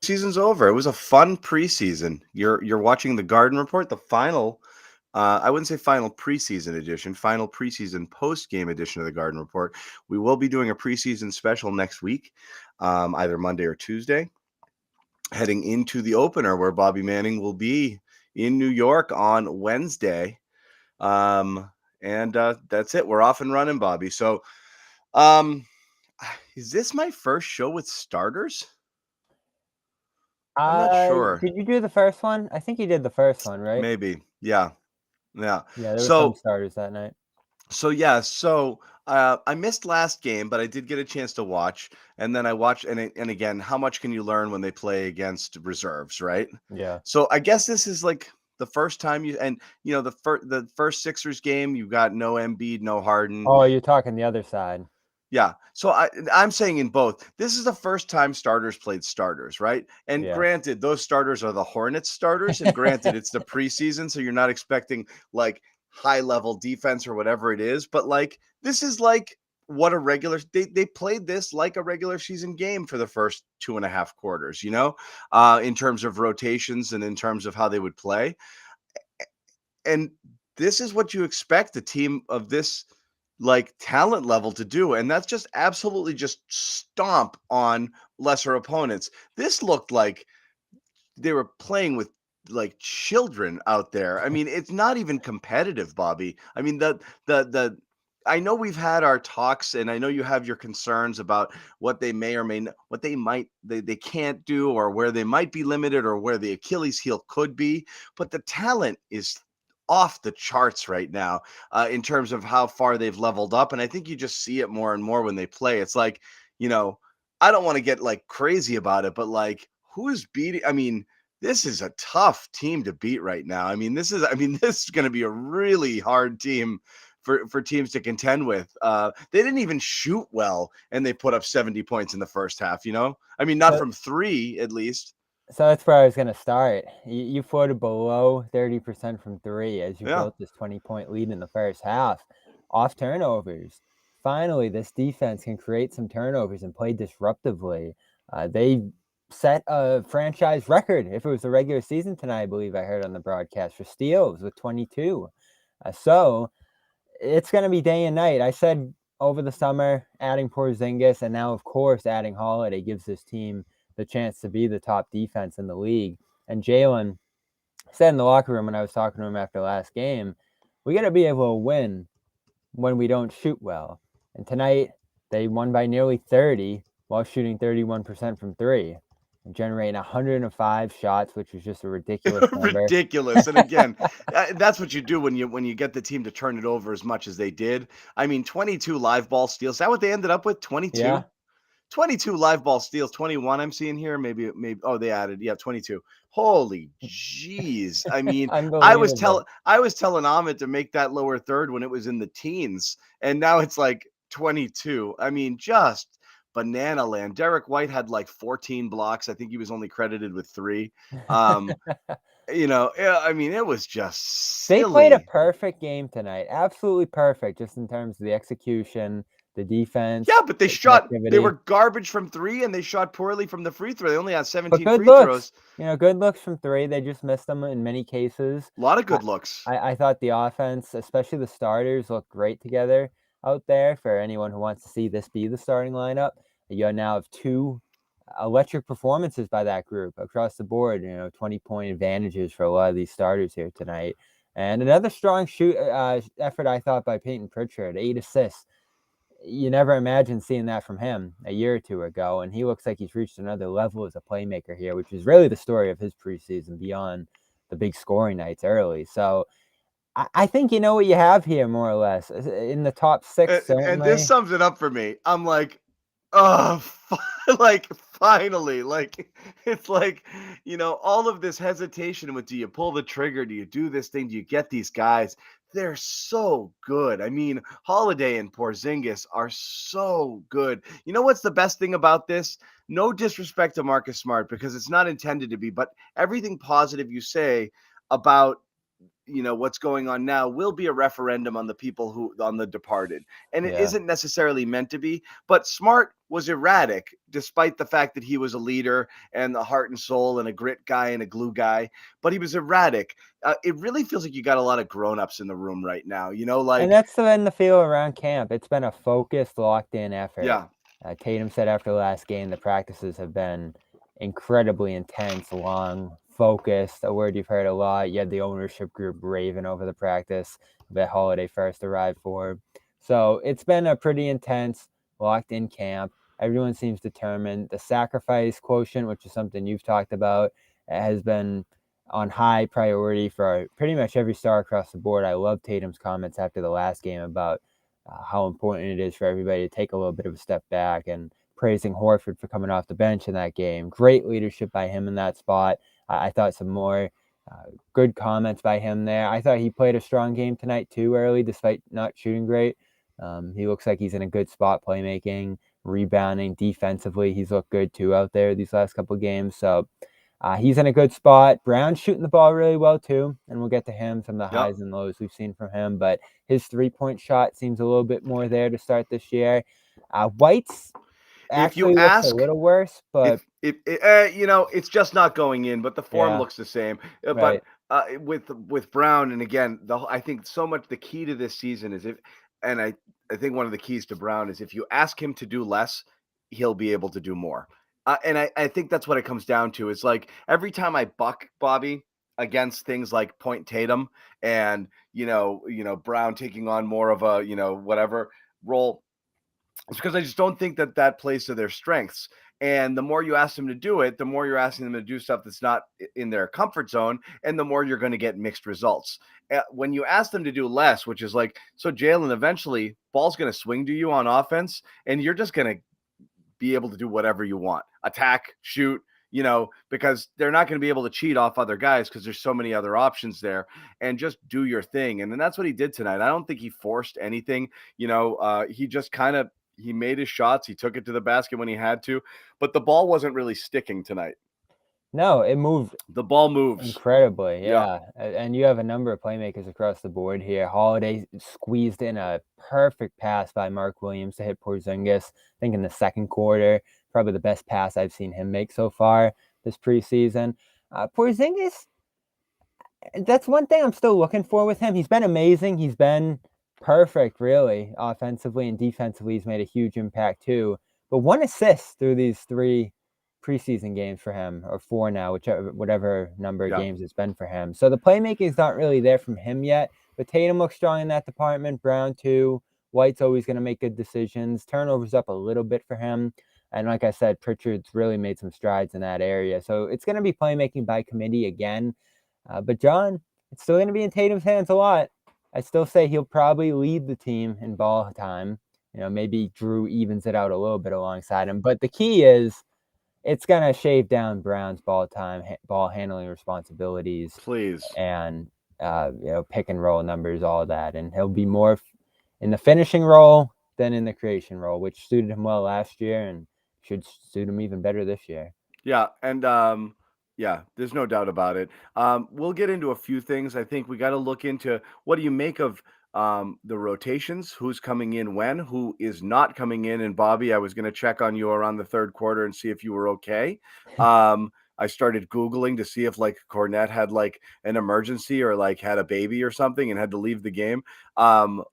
Season's over. It was a fun preseason. You're watching the Garden Report, the final. I wouldn't say final preseason edition, final preseason post-game edition of the Garden Report. We will be doing a preseason special next week, either Monday or Tuesday, heading into the opener where Bobby Manning will be in New York on Wednesday. And that's it. We're off and running, Bobby. So, is this my first show with starters? I'm not sure. Did you do the first one? I think you did the first one, right? Maybe. Yeah. Yeah, there were some starters that night. So I missed last game, but I did get a chance to watch, and then I watched, and again, how much can you learn when they play against reserves, right? Yeah. So I guess this is like the first time the first Sixers game, you got no Embiid, no Harden. Oh, you're talking the other side. Yeah. So I'm saying in both, this is the first time starters played starters, right? And Yeah. granted, those starters are the Hornets starters, and granted, it's the preseason, so you're not expecting like high level defense or whatever it is, but like this is like what a regular they played this like a regular season game for the first 2.5 quarters, in terms of rotations and in terms of how they would play. And this is what you expect a team of this like talent level to do, and that's just absolutely just stomp on lesser opponents. This looked like they were playing with like children out there. I mean, it's not even competitive, Bobby. I mean, the I know we've had our talks, and I know you have your concerns about what they may or may not, what they can't do, or where they might be limited, or where the Achilles heel could be. But the talent is off the charts right now, in terms of how far they've leveled up. And I think you just see it more and more when they play. It's like, I don't want to get like crazy about it, but like who's beating? I mean, this is a tough team to beat right now. this is going to be a really hard team for teams to contend with. They didn't even shoot well, and they put up 70 points in the first half, not from three, at least. So that's where I was going to start. You floated below 30% from three as you built this 20-point lead in the first half off turnovers. Finally, this defense can create some turnovers and play disruptively. They set a franchise record, if it was the regular season tonight, I believe I heard on the broadcast, for steals with 22. So it's going to be day and night. I said over the summer, adding Porzingis and now, of course, adding Holiday gives this team the chance to be the top defense in the league. And Jalen said in the locker room when I was talking to him after last game, we got to be able to win when we don't shoot well. And tonight, they won by nearly 30 while shooting 31% from three and generating 105 shots, which was just a ridiculous number. Ridiculous. And again, that's what you do when you get the team to turn it over as much as they did. 22 live ball steals. Is that what they ended up with? 22? Yeah. 22 live ball steals, 21 I'm seeing here. Maybe, they added, 22. Holy jeez. I was telling Ahmed to make that lower third when it was in the teens, and now it's like 22. Just banana land. Derek White had like 14 blocks. I think he was only credited with 3. It was just silly. They played a perfect game tonight. Absolutely perfect, just in terms of the execution, the defense. Yeah, but they were garbage from 3, and they shot poorly from the free throw. They only had 17 free throws. Good looks from 3. They just missed them in many cases. A lot of good looks. I thought the offense, especially the starters, looked great together out there. For anyone who wants to see this be the starting lineup, you now have 2 electric performances by that group across the board. 20-point advantages for a lot of these starters here tonight. And another strong effort, I thought, by Peyton Pritchard, 8 assists. You never imagined seeing that from him a year or 2 ago, and he looks like he's reached another level as a playmaker here, which is really the story of his preseason beyond the big scoring nights early. So I think you know what you have here, more or less, in the top 6. And this sums it up for me. I'm like, oh, like finally, like it's like, all of this hesitation with, do you pull the trigger? Do you do this thing? Do you get these guys? They're so good. Holiday and Porzingis are so good. You know what's the best thing about this? No disrespect to Marcus Smart, because it's not intended to be, but everything positive you say about what's going on now will be a referendum on the people on the departed. And it isn't necessarily meant to be, but Smart was erratic, despite the fact that he was a leader and the heart and soul and a grit guy and a glue guy. But he was erratic. It really feels like you got a lot of grown-ups in the room right now. And that's been the feel around camp. It's been a focused, locked-in effort. Yeah. Tatum said after the last game, the practices have been incredibly intense, long, focused, a word you've heard a lot. You had the ownership group raving over the practice that Holiday first arrived for. So it's been a pretty intense, locked-in camp. Everyone seems determined. The sacrifice quotient, which is something you've talked about, has been on high priority for pretty much every star across the board. I love Tatum's comments after the last game about how important it is for everybody to take a little bit of a step back, and praising Horford for coming off the bench in that game. Great leadership by him in that spot. I thought some more good comments by him there. I thought he played a strong game tonight too early, despite not shooting great. He looks like he's in a good spot playmaking, rebounding, defensively. He's looked good too out there these last couple of games. So he's in a good spot. Brown's shooting the ball really well too, and we'll get to him, some of the highs and lows we've seen from him. But his three-point shot seems a little bit more there to start this year. White's actually looks a little worse, but it's just not going in. But the form looks the same. Right. But with Brown, and again, I think so much the key to this season is I think one of the keys to Brown is if you ask him to do less, he'll be able to do more. And I think that's what it comes down to. It's like every time I buck Bobby against things like Point Tatum and Brown taking on more of a whatever role, it's because I just don't think that plays to their strengths. And the more you ask them to do it, the more you're asking them to do stuff that's not in their comfort zone, and the more you're going to get mixed results. When you ask them to do less, which is like, so Jalen, eventually ball's going to swing to you on offense, and you're just going to be able to do whatever you want, attack, shoot, because they're not going to be able to cheat off other guys because there's so many other options there, and just do your thing. And then that's what he did tonight. I don't think he forced anything. He just he made his shots. He took it to the basket when he had to, but the ball wasn't really sticking tonight. No, it moved. The ball moves incredibly. Yeah. And you have a number of playmakers across the board here. Holiday squeezed in a perfect pass by Mark Williams to hit Porzingis, I think in the second quarter. Probably the best pass I've seen him make so far this preseason. Porzingis, that's one thing I'm still looking for with him. He's been amazing. He's been perfect, really, offensively and defensively. He's made a huge impact too. But 1 assist through these 3 preseason games for him, or 4 now, whatever number of games it's been for him. So the playmaking is not really there from him yet. But Tatum looks strong in that department. Brown too. White's always going to make good decisions. Turnovers up a little bit for him. And like I said, Pritchard's really made some strides in that area. So it's going to be playmaking by committee again. But John, it's still going to be in Tatum's hands a lot. I still say he'll probably lead the team in ball time. Maybe Drew evens it out a little bit alongside him. But the key is it's going to shave down Brown's ball time, ball handling responsibilities. Please. And, pick and roll numbers, all that. And he'll be more in the finishing role than in the creation role, which suited him well last year and should suit him even better this year. Yeah. And, there's no doubt about it. We'll get into a few things. I think we got to look into what do you make of the rotations, who's coming in when, who is not coming in. And Bobby, I was going to check on you around the third quarter and see if you were okay. I started Googling to see if like Kornet had like an emergency or like had a baby or something and had to leave the game.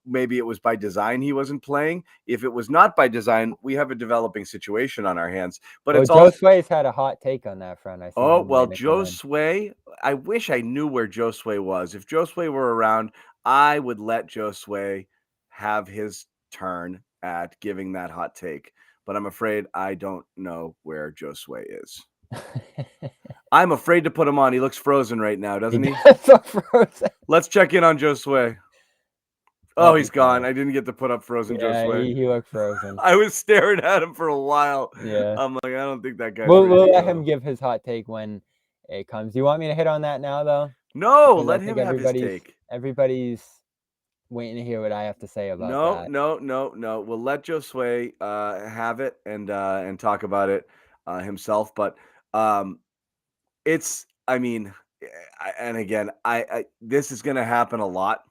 Maybe it was by design he wasn't playing. If it was not by design, we have a developing situation on our hands. But it's Josue's had a hot take on that front. I see. Josue, I wish I knew where Josue was. If Josue were around, I would let Josue have his turn at giving that hot take. But I'm afraid I don't know where Josue is. I'm afraid to put him on. He looks frozen right now, doesn't he? Frozen. Let's check in on Josue. Oh, he's gone. I didn't get to put up frozen Josue. He looked frozen. I was staring at him for a while. Yeah. I'm like, I don't think that guy. We'll let him give his hot take when it comes. Do you want me to hit on that now, though? No, let him have his take. Everybody's waiting to hear what I have to say about that. No. We'll let Josue have it and talk about it himself. But it's, I mean, and again, I this is going to happen a lot.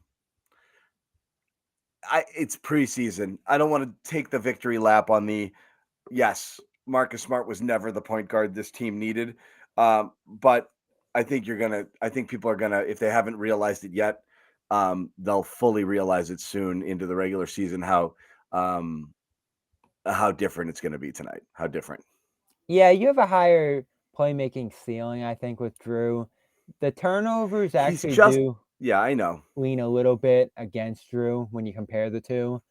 It's preseason. I don't want to take the victory lap on the Yes, Marcus Smart was never the point guard this team needed. But I think people are gonna, if they haven't realized it yet, they'll fully realize it soon into the regular season how different it's going to be tonight. How different. Yeah, you have a higher playmaking ceiling, I think, with Drew. The turnovers actually do. Yeah, I know. Lean a little bit against Drew when you compare the two.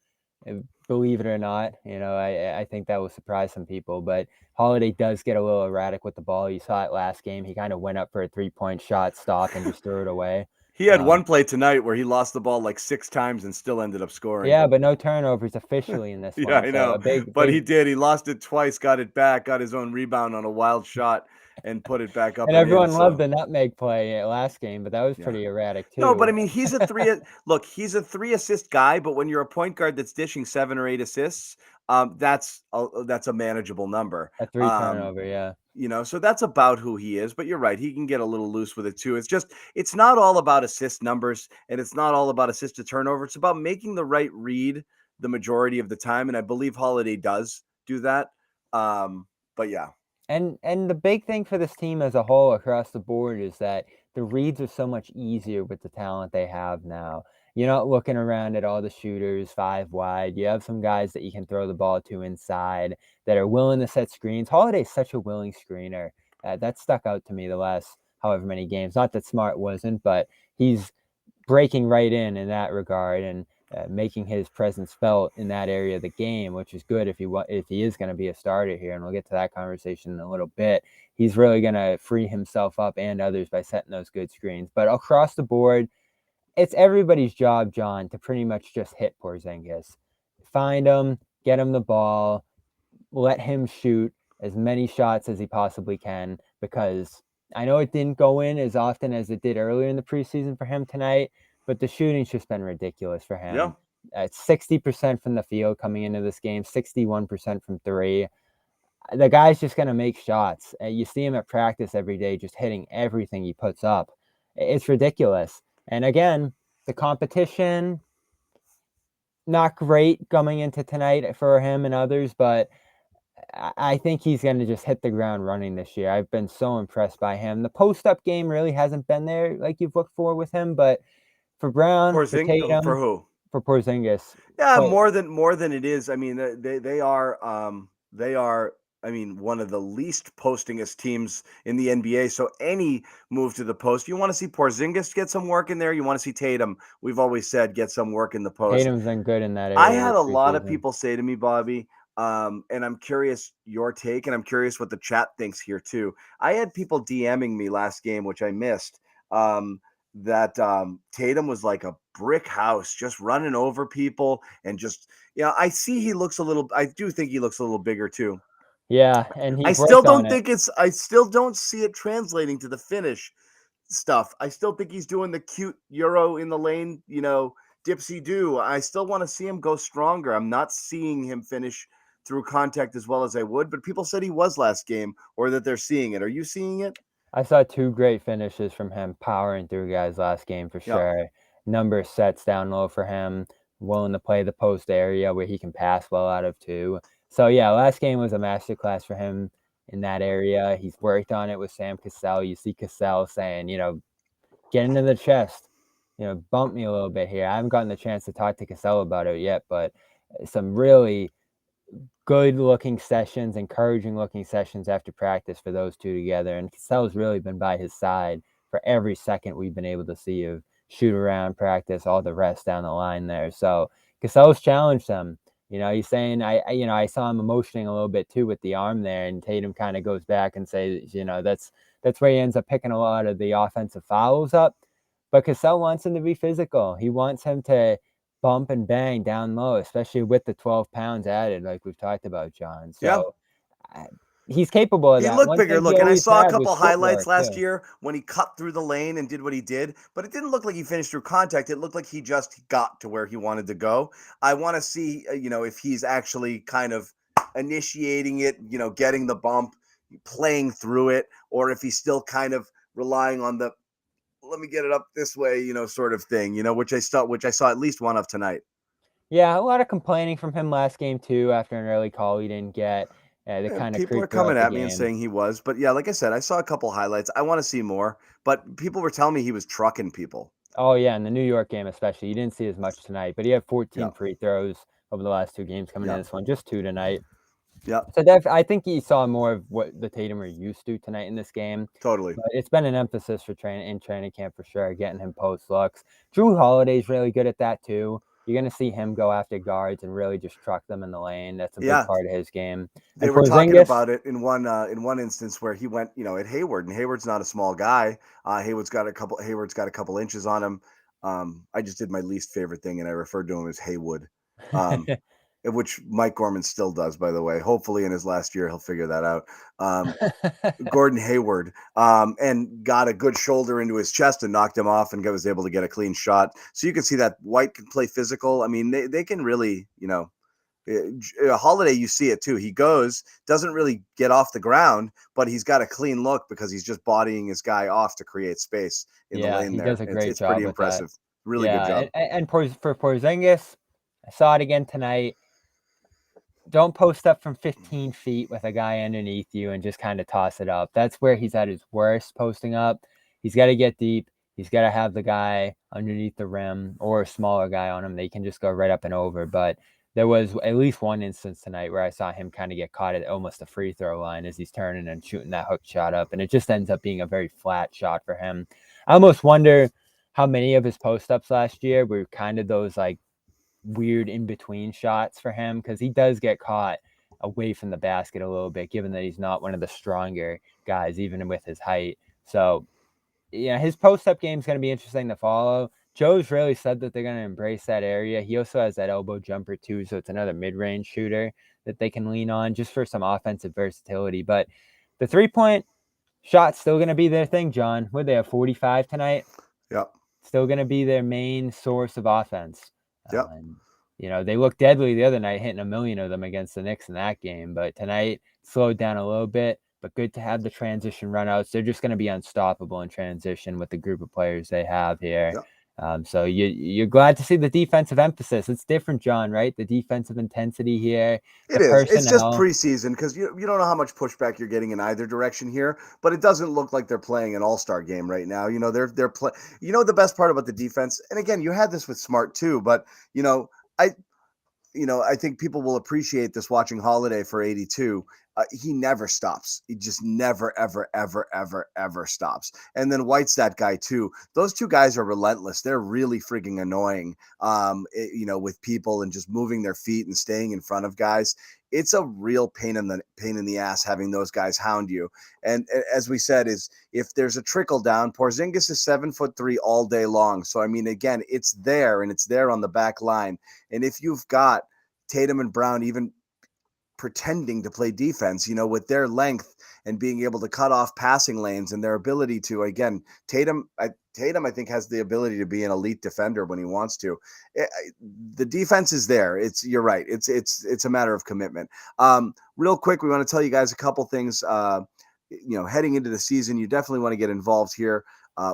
Believe it or not, I think that will surprise some people. But Holiday does get a little erratic with the ball. You saw it last game. He kind of went up for a 3-point shot, stopped, and just threw it away. He had one play tonight where he lost the ball like 6 times and still ended up scoring. Yeah, but no turnovers officially in this one. Yeah, I know. But he did. He lost it twice, got it back, got his own rebound on a wild shot, and put it back up. And everyone loved the nutmeg play last game, but that was pretty erratic too. No, but I mean, he's a 3-assist guy. But when you're a point guard that's dishing 7 or 8 assists, that's a manageable number. A 3 turnover, yeah. So that's about who he is. But you're right, he can get a little loose with it too. It's not all about assist numbers, and it's not all about assist to turnover. It's about making the right read the majority of the time, and I believe Holiday does do that. But yeah. And the big thing for this team as a whole across the board is that the reads are so much easier with the talent they have now. You're not looking around at all the shooters 5 wide. You have some guys that you can throw the ball to inside that are willing to set screens. Holiday's such a willing screener. That stuck out to me the last however many games. Not that Smart wasn't, but he's breaking right in that regard and making his presence felt in that area of the game, which is good if he is going to be a starter here. And we'll get to that conversation in a little bit. He's really going to free himself up and others by setting those good screens. But across the board, it's everybody's job, John, to pretty much just hit Porzingis. Find him, get him the ball, let him shoot as many shots as he possibly can, because I know it didn't go in as often as it did earlier in the preseason for him tonight, but the shooting's just been ridiculous for him. Yeah. It's 60% from the field coming into this game, 61% from 3. The guy's just going to make shots. You see him at practice every day, just hitting everything he puts up. It's ridiculous. And again, the competition, not great coming into tonight for him and others, but I think he's going to just hit the ground running this year. I've been so impressed by him. The post-up game really hasn't been there like you've looked for with him, but for Brown, for Tatum, for who? For Porzingis. Yeah, more than it is. I mean, they are one of the least postingest teams in the NBA. So any move to the post, you want to see Porzingis get some work in there. You want to see Tatum. We've always said get some work in the post. Tatum's been good in that area. I had a lot of people say to me, Bobby, and I'm curious your take, and I'm curious what the chat thinks here too. I had people DMing me last game, which I missed, that Tatum was like a brick house, just running over people, and just, I see I do think he looks a little bigger too. Yeah, and I still don't see it translating to the finish stuff. I still think he's doing the cute Euro in the lane, dipsy do. I still want to see him go stronger. I'm not seeing him finish through contact as well as I would, but people said he was last game, or that they're seeing it. Are you seeing it? I saw 2 great finishes from him, powering through guys last game for sure. Number of sets down low for him, willing to play the post area where he can pass well out of 2. So yeah, last game was a masterclass for him in that area. He's worked on it with Sam Cassell. You see Cassell saying, get into the chest, bump me a little bit here. I haven't gotten the chance to talk to Cassell about it yet, but some really good-looking sessions, encouraging-looking sessions after practice for those two together. And Cassell's really been by his side for every second we've been able to see of shoot around, practice, all the rest down the line there. So Cassell's challenged them. He's saying, I saw him emotioning a little bit too with the arm there, and Tatum kind of goes back and says, that's where he ends up picking a lot of the offensive fouls up. But Cassell wants him to be physical. He wants him to bump and bang down low, especially with the 12 pounds added, like we've talked about, John. So he's capable of that. He looked bigger. Look, and I saw a couple highlights last year when he cut through the lane and did what he did, but it didn't look like he finished through contact. It looked like he just got to where he wanted to go. I want to see, if he's actually kind of initiating it, getting the bump, playing through it, or if he's still kind of relying on the, let me get it up this way, sort of thing, which I saw at least one of tonight. Yeah, a lot of complaining from him last game too after an early call he didn't get. Yeah, they kind of People are creep coming throughout the at me and game. saying he was, but yeah, like I said, I saw a couple highlights. I want to see more, but people were telling me he was trucking people. Oh, yeah, in the New York game especially. You didn't see as much tonight, but he had 14 Yeah, free throws over the last 2 games coming in yeah, this one, just 2 tonight. yeah, So I think he saw more of what the Tatum are used to tonight in this game. totally. But it's been an emphasis for training camp for sure, getting him post looks. Drew Holiday's really good at that too. You're gonna see him go after guards and really just truck them in the lane. That's a big Yeah, part of his game. they And were talking Porzingis, about it in one instance where he went, at Hayward, and Hayward's not a small guy. Hayward's got a couple inches on him. I just did my least favorite thing, and I referred to him as Haywood. Um, which Mike Gorman still does, by the way. Hopefully, in his last year, he'll figure that out. Gordon Hayward, and got a good shoulder into his chest and knocked him off and was able to get a clean shot. So you can see that White can play physical. I mean, they can really, Holiday, you see it too. He doesn't really get off the ground, but he's got a clean look because he's just bodying his guy off to create space in the yeah, lane he does there. a It's great it's job pretty with that. impressive. Really good Yeah, job. for Porzingis, I saw it again tonight. Don't post up from 15 feet with a guy underneath you and just kind of toss it up. That's where he's at his worst posting up. He's got to get deep. He's got to have the guy underneath the rim or a smaller guy on him. They can just go right up and over. But there was at least one instance tonight where I saw him kind of get caught at almost the free throw line as he's turning and shooting that hook shot up. And it just ends up being a very flat shot for him. I almost wonder how many of his post ups last year were kind of those like weird in between shots for him, because he does get caught away from the basket a little bit, given that he's not one of the stronger guys, even with his height. So, yeah, his post up game is going to be interesting to follow. Joe's really said that they're going to embrace that area. He also has that elbow jumper too, so it's another mid range shooter that they can lean on just for some offensive versatility. But the 3-point shot's still going to be their thing, John. Would they have 45 tonight? Yep. Still going to be their main source of offense. Yep. They looked deadly the other night, hitting a million of them against the Knicks in that game. But tonight, slowed down a little bit. But good to have the transition runouts. They're just going to be unstoppable in transition with the group of players they have here. Yep. So you're glad to see the defensive emphasis. It's different, John, right? The defensive intensity here. It is. It's just preseason because you don't know how much pushback you're getting in either direction here, but it doesn't look like they're playing an all-star game right now. They're play. The best part about the defense, and again, you had this with Smart too, but I I think people will appreciate this watching Holiday for 82. He never stops. He just never, ever, ever, ever, ever stops. And then White's that guy too. Those two guys are relentless. They're really freaking annoying, with people and just moving their feet and staying in front of guys. It's a real pain in the ass having those guys hound you. And as we said, is if there's a trickle down, Porzingis is 7'3" all day long. So I mean, again, it's there and it's there on the back line. And if you've got Tatum and Brown even pretending to play defense, with their length and being able to cut off passing lanes and their ability to, again, Tatum, I think has the ability to be an elite defender when he wants to. The defense is there. You're right. It's a matter of commitment. Real quick, we want to tell you guys a couple things. Heading into the season, you definitely want to get involved here.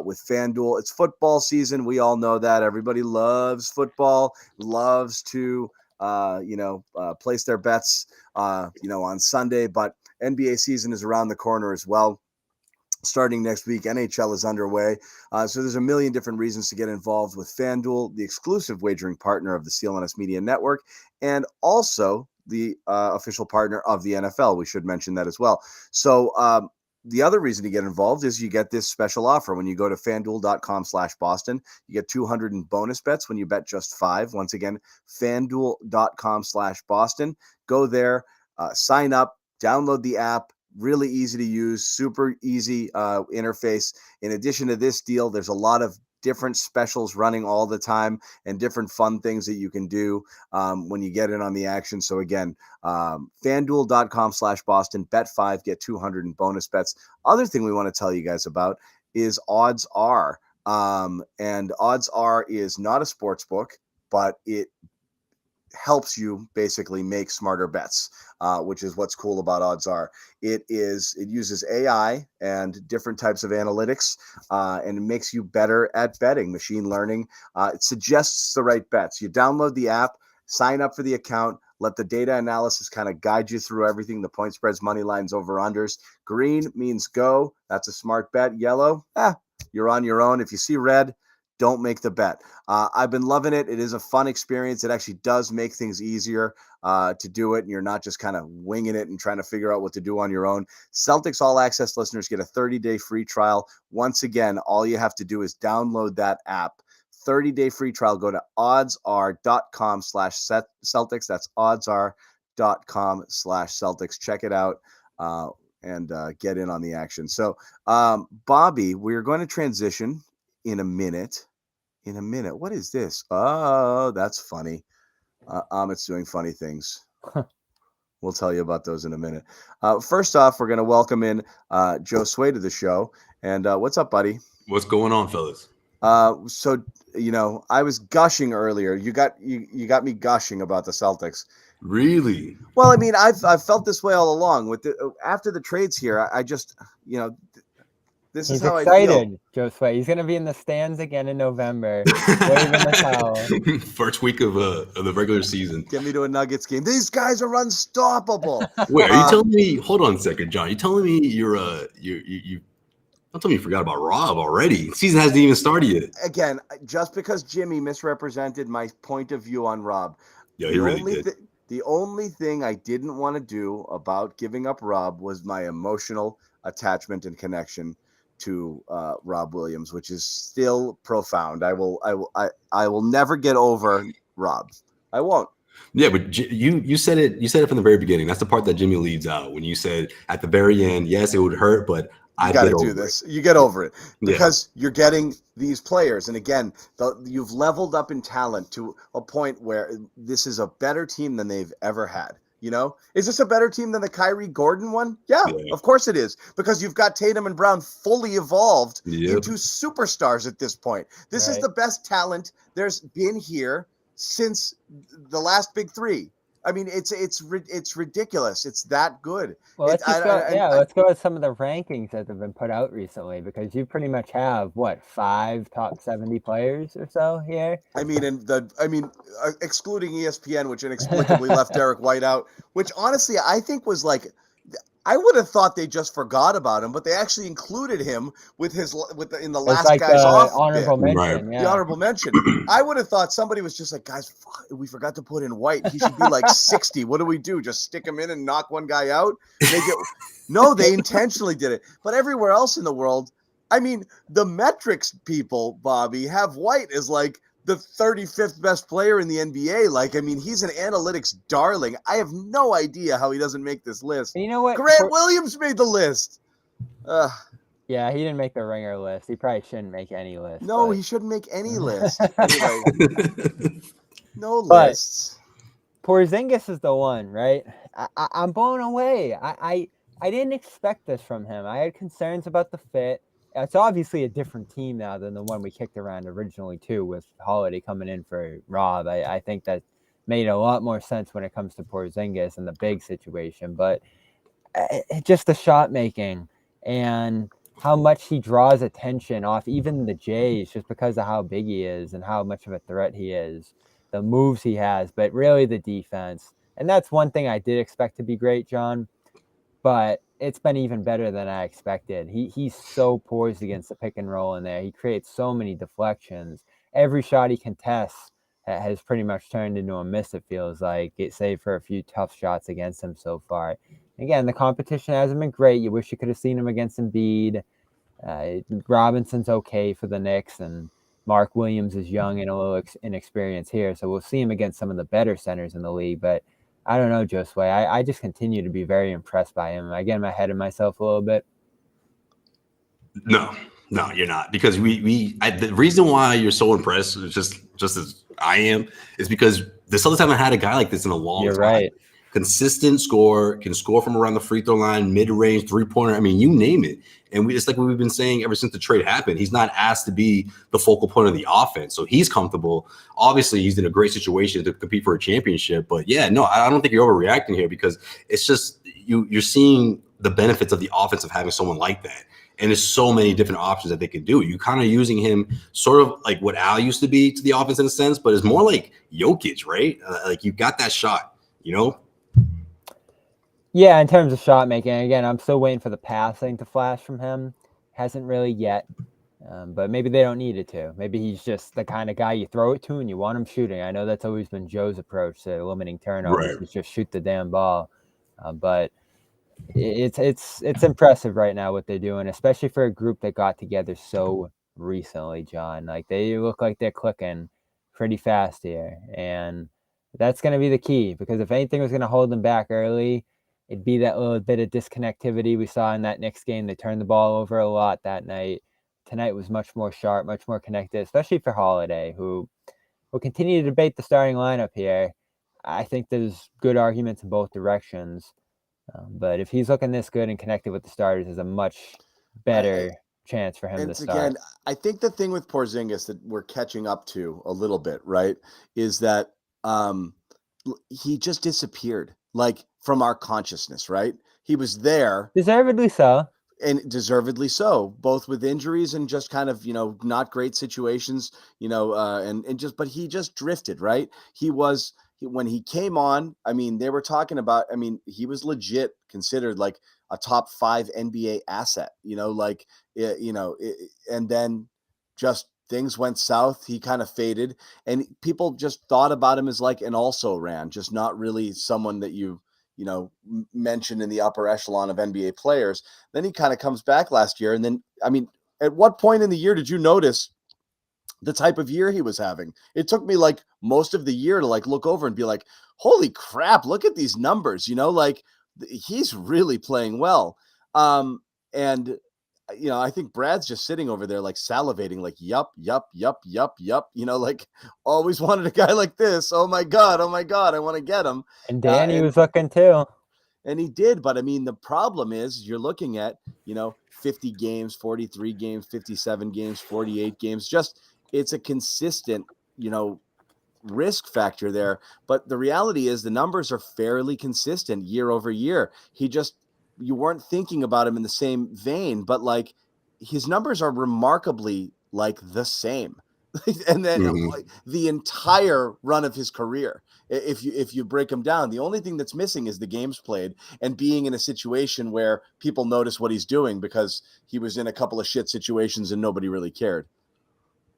With FanDuel. It's football season. We all know that. Everybody loves football, loves to place their bets on Sunday, but NBA season is around the corner as well. Starting next week, NHL is underway. So there's a million different reasons to get involved with FanDuel, the exclusive wagering partner of the CLNS Media Network, and also the official partner of the NFL. We should mention that as well. So the other reason to get involved is you get this special offer when you go to fanduel.com/Boston. You get 200 in bonus bets when you bet just $5. Once again, fanduel.com/Boston. Go there, sign up, download the app. Really easy to use, super easy interface. In addition to this deal, there's a lot of different specials running all the time and different fun things that you can do when you get in on the action. So again, fanduel.com/Boston, bet 5, get 200 in bonus bets. Other thing we want to tell you guys about is Odds Are. And Odds Are is not a sports book, but it helps you basically make smarter bets, which is what's cool about Odds Are. It uses AI and different types of analytics, and it makes you better at betting, machine learning. It suggests the right bets. You download the app, sign up for the account, Let the data analysis kind of guide you through everything. The point spreads, money lines, over-unders. Green means go. That's a smart bet. Yellow, you're on your own. If you see red, don't make the bet. I've been loving it. It is a fun experience. It actually does make things easier to do it, and you're not just kind of winging it and trying to figure out what to do on your own. Celtics All Access listeners get a 30-day free trial. Once again, all you have to do is download that app. 30-day free trial. Go to oddsr.com/Celtics. That's oddsr.com/Celtics. Check it out and get in on the action. So, Bobby, we're going to transition in a minute. What is this? Oh, that's funny. Amit's doing funny things. We'll tell you about those in a minute. First off, we're going to welcome in Josue to the show. And what's up, buddy? What's going on, fellas? So, I was gushing earlier. You got me gushing about the Celtics. Really? Well, I mean, I've felt this way all along. After the trades here, I just, this is how excited, I feel. Josue. He's going to be in the stands again in November, waving the towel. First week of the regular season. Get me to a Nuggets game. These guys are unstoppable. Wait, are you telling me? Hold on a second, John. You telling me you don't tell me you forgot about Rob already. The season hasn't even started yet. Again, just because Jimmy misrepresented my point of view on Rob. Yeah, he really did. The only thing I didn't want to do about giving up Rob was my emotional attachment and connection to Rob Williams, which is still profound. I will never get over Rob. I won't. Yeah, but you said it. You said it from the very beginning. That's the part that Jimmy leaves out when you said at the very end, yes, it would hurt, but I got to do this. You get over it because you're getting these players, and again, you've leveled up in talent to a point where this is a better team than they've ever had. Is this a better team than the Kyrie Gordon one? Yeah, of course it is, because you've got Tatum and Brown fully evolved into superstars at this point. This is the best talent there's been here since the last big three. I mean, it's ridiculous. It's that good. Well, let's go with some of the rankings that have been put out recently, because you pretty much have 5 top 70 players or so here. I mean, excluding ESPN, which inexplicably left Derek White out, which honestly I think was like, I would have thought they just forgot about him, but they actually included him in the last guy's off honorable mention. Right. Yeah. The honorable mention. I would have thought somebody was just like, guys, we forgot to put in White. He should be like 60. What do we do? Just stick him in and knock one guy out? No, they intentionally did it. But everywhere else in the world, I mean, the metrics people, Bobby, have White as like the 35th best player in the NBA. Like, I mean, he's an analytics darling. I have no idea how he doesn't make this list. You know what? Grant Williams made the list. Yeah, he didn't make the ringer list. He probably shouldn't make any list. No, he shouldn't make any list. Anyway, no lists. Porzingis is the one, right? I'm blown away. I didn't expect this from him. I had concerns about the fit. It's obviously a different team now than the one we kicked around originally, too, with Holiday coming in for Rob. I think that made a lot more sense when it comes to Porzingis and the big situation. But just the shot making and how much he draws attention off even the Jays just because of how big he is and how much of a threat he is, the moves he has, but really the defense. And that's one thing I did expect to be great, John. But it's been even better than I expected. He's so poised against the pick and roll in there. He creates so many deflections. Every shot he contests has pretty much turned into a miss, it feels like, save for a few tough shots against him so far. Again, the competition hasn't been great. You wish you could have seen him against Embiid. Robinson's okay for the Knicks, and Mark Williams is young and a little inexperienced here. So we'll see him against some of the better centers in the league. But I don't know, Josue. I just continue to be very impressed by him. I get ahead of myself a little bit. No, you're not. Because the reason why you're so impressed, just as I am, is because the Celtics haven't had a guy like this in a long time. You're right. Consistent score, can score from around the free throw line, mid-range, three-pointer. I mean, you name it. And it's like we've been saying ever since the trade happened. He's not asked to be the focal point of the offense, so he's comfortable. Obviously, he's in a great situation to compete for a championship. But yeah, no, I don't think you're overreacting here, because it's just you're seeing the benefits of the offense of having someone like that. And there's so many different options that they can do. You're kind of using him sort of like what Al used to be to the offense in a sense, but it's more like Jokic, right? Like you got that shot. Yeah, in terms of shot making, again, I'm still waiting for the passing to flash from him. Hasn't really yet, but maybe they don't need it to. Maybe he's just the kind of guy you throw it to and you want him shooting. I know that's always been Joe's approach to limiting turnovers, is just shoot the damn ball. But it's impressive right now what they're doing, especially for a group that got together so recently, John. Like, they look like they're clicking pretty fast here, and that's going to be the key, because if anything was going to hold them back early, it'd be that little bit of disconnectivity we saw in that Knicks game. They turned the ball over a lot that night. Tonight was much more sharp, much more connected, especially for Holiday, who will continue to debate the starting lineup here. I think there's good arguments in both directions. But if he's looking this good and connected with the starters, is a much better chance for him to start. Again, I think the thing with Porzingis that we're catching up to a little bit, right, is that he just disappeared, like, from our consciousness, right? He was there. Deservedly so. And deservedly so, both with injuries and just kind of, not great situations, but he just drifted, right? When he came on, I mean, they were talking about, he was legit considered like a top 5 NBA asset, and then just things went south. He kind of faded, and people just thought about him as like an also-ran, just not really someone that you mentioned in the upper echelon of NBA players. Then he kind of comes back last year. And then, at what point in the year did you notice the type of year he was having? It took me like most of the year to like look over and be like, holy crap, look at these numbers, he's really playing well. And I think Brad's just sitting over there like salivating, like, yup, like, always wanted a guy like this. Oh my God, I want to get him. And Danny was looking too. And he did, but the problem is you're looking at, 50 games, 43 games, 57 games, 48 games. Just, it's a consistent, risk factor there. But the reality is the numbers are fairly consistent year over year. You weren't thinking about him in the same vein, but like, his numbers are remarkably like the same. And then like, the entire run of his career, if you break him down, the only thing that's missing is the games played and being in a situation where people notice what he's doing, because he was in a couple of shit situations and nobody really cared.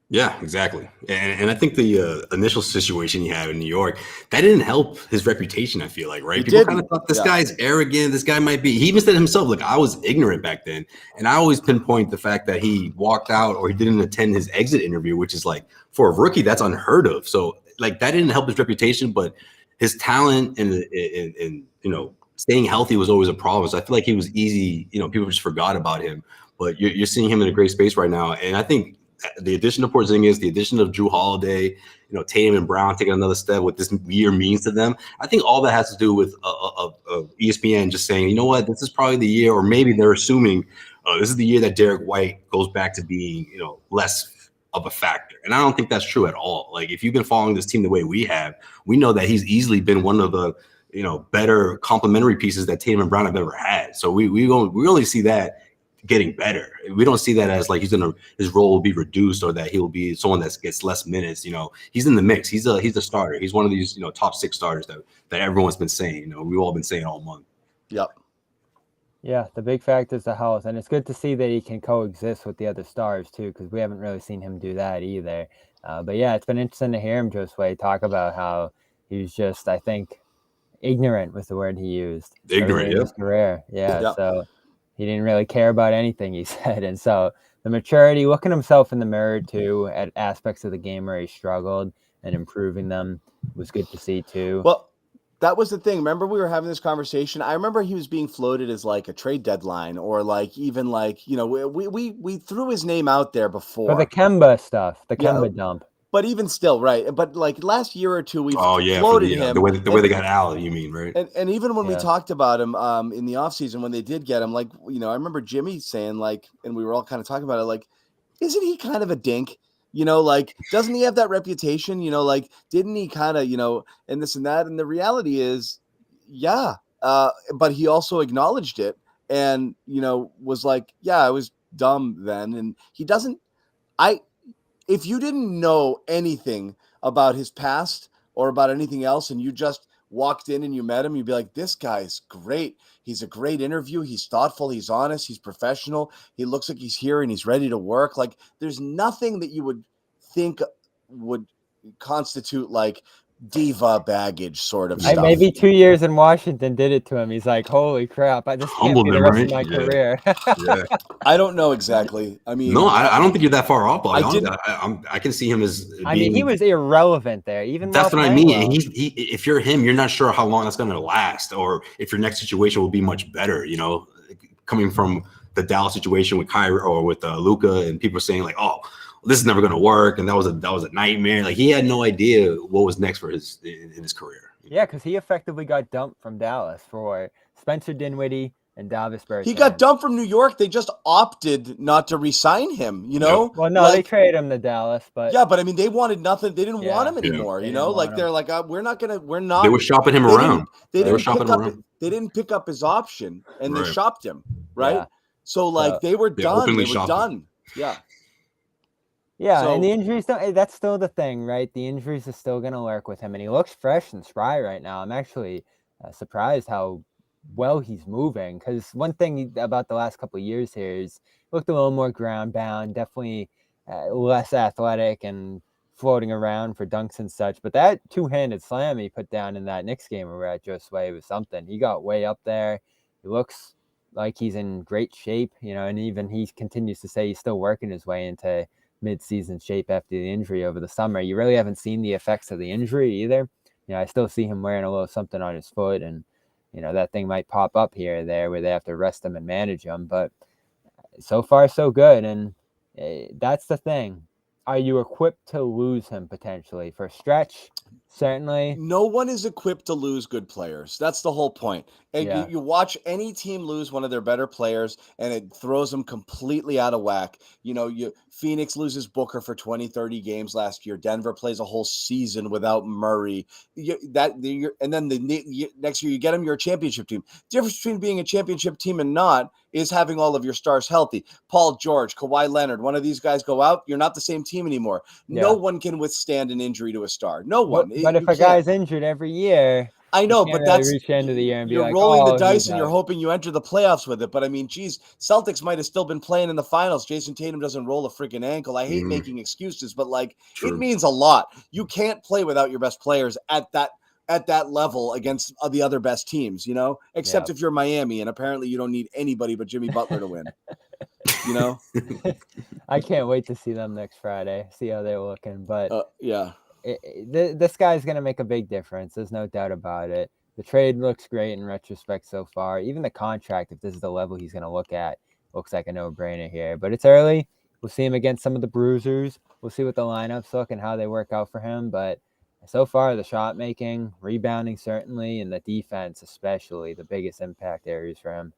Yeah, exactly. And I think the initial situation he had in New York, that didn't help his reputation, I feel like, right? People kind of thought this guy's arrogant. This guy might be. He even said himself, like, I was ignorant back then. And I always pinpoint the fact that he walked out or he didn't attend his exit interview, which is like, for a rookie, that's unheard of. So, like, that didn't help his reputation, but his talent and staying healthy was always a problem. So I feel like he was easy. People just forgot about him. But you're seeing him in a great space right now. And I think the addition of Porzingis, the addition of Jrue Holiday, Tatum and Brown taking another step, what this year means to them, I think all that has to do with ESPN just saying, you know what, this is probably the year, or maybe they're assuming this is the year that Derek White goes back to being, less of a factor. And I don't think that's true at all. Like, if you've been following this team the way we have, we know that he's easily been one of the better complementary pieces that Tatum and Brown have ever had. So we only see that getting better. We don't see that as like his role will be reduced or that he'll be someone that gets less minutes. He's in the mix. He's a starter. He's one of these top 6 starters that everyone's been saying. We've all been saying all month. Yep. Yeah, the big factor is the health, and it's good to see that he can coexist with the other stars too, because we haven't really seen him do that either. But yeah, it's been interesting to hear him, Josue, talk about how he was just, I think, ignorant was the word he used. Ignorant, in his career. Yeah. So he didn't really care about anything, he said. And so the maturity, looking himself in the mirror too at aspects of the game where he struggled and improving them was good to see too. Well, that was the thing. Remember, we were having this conversation. I remember he was being floated as like a trade deadline, or like even like, we threw his name out there before. For the Kemba stuff, the Kemba dump. But even still, right? But like last year or two, we've floated him. The way they got Al, you mean, right? And even when we talked about him in the offseason, when they did get him, like, I remember Jimmy saying, like, and we were all kind of talking about it, like, isn't he kind of a dink? Like, doesn't he have that reputation? Like, didn't he kind of, and this and that? And the reality is, yeah. But he also acknowledged it and, was like, yeah, I was dumb then. And he doesn't, if you didn't know anything about his past or about anything else, and you just walked in and you met him, you'd be like, this guy's great. He's a great interview. He's thoughtful. He's honest. He's professional. He looks like he's here and he's ready to work. Like, there's nothing that you would think would constitute like diva baggage sort of stuff. Maybe 2 years in Washington did it to him. He's like, holy crap, this can't be the rest of my career. Yeah. I don't know exactly. I mean, no, I don't think you're that far off. I can see him as I mean, he was irrelevant there. Even that's what I mean. Well. If you're him, you're not sure how long that's going to last, or if your next situation will be much better. You know, coming from the Dallas situation with Kyrie or with Luka, and people are saying like, "Oh, this is never going to work," and that was a nightmare. Like, he had no idea what was next for in his career. Yeah, because he effectively got dumped from Dallas for Spencer Dinwiddie and Davis Bertans. He got dumped from New York. They just opted not to re-sign him, you know? Well, no, they traded him to Dallas, but yeah, but I mean, they wanted nothing. They didn't want him anymore, you know? Like, they're like, we're not. They were shopping him around. They didn't pick up his option, and they shopped him, right? Yeah. So, like, they were done. They were done. Yeah. Yeah, so, and the injuries, that's still the thing, right? The injuries are still going to lurk with him, and he looks fresh and spry right now. I'm actually surprised how well he's moving, because one thing about the last couple of years here is he looked a little more ground bound, definitely less athletic and floating around for dunks and such. But that two-handed slam he put down in that Knicks game we were at, Josue, was something. He got way up there. He looks like he's in great shape, you know, and even he continues to say he's still working his way into mid-season shape after the injury over the summer. You really haven't seen the effects of the injury either. You know, I still see him wearing a little something on his foot, and you know, that thing might pop up here or there where they have to rest him and manage him. But so far, so good. And that's the thing. Are you equipped to lose him potentially for a stretch? Certainly. No one is equipped to lose good players. That's the whole point. And you watch any team lose one of their better players, and it throws them completely out of whack. You know, Phoenix loses Booker for 20, 30 games last year. Denver plays a whole season without Murray. And then the next year you get them, you're a championship team. The difference between being a championship team and not is having all of your stars healthy. Paul George, Kawhi Leonard, one of these guys go out, you're not the same team anymore. Yeah. No one can withstand an injury to a star. No one. But if a guy's injured every year, I know, but that's reach into the year and you're be like, rolling the dice and you're hoping you enter the playoffs with it. But I mean, geez, Celtics might have still been playing in the finals. Jason Tatum doesn't roll a freaking ankle. I hate making excuses, but like it means a lot. You can't play without your best players at that level against the other best teams, you know, except if you're Miami, and apparently you don't need anybody but Jimmy Butler to win. You know, I can't wait to see them next Friday, see how they're looking. But this guy's going to make a big difference. There's no doubt about it. The trade looks great in retrospect so far. Even the contract, if this is the level he's going to look at, looks like a no-brainer here. But it's early. We'll see him against some of the bruisers. We'll see what the lineups look and how they work out for him. But so far, the shot making, rebounding certainly, and the defense especially, the biggest impact areas for him.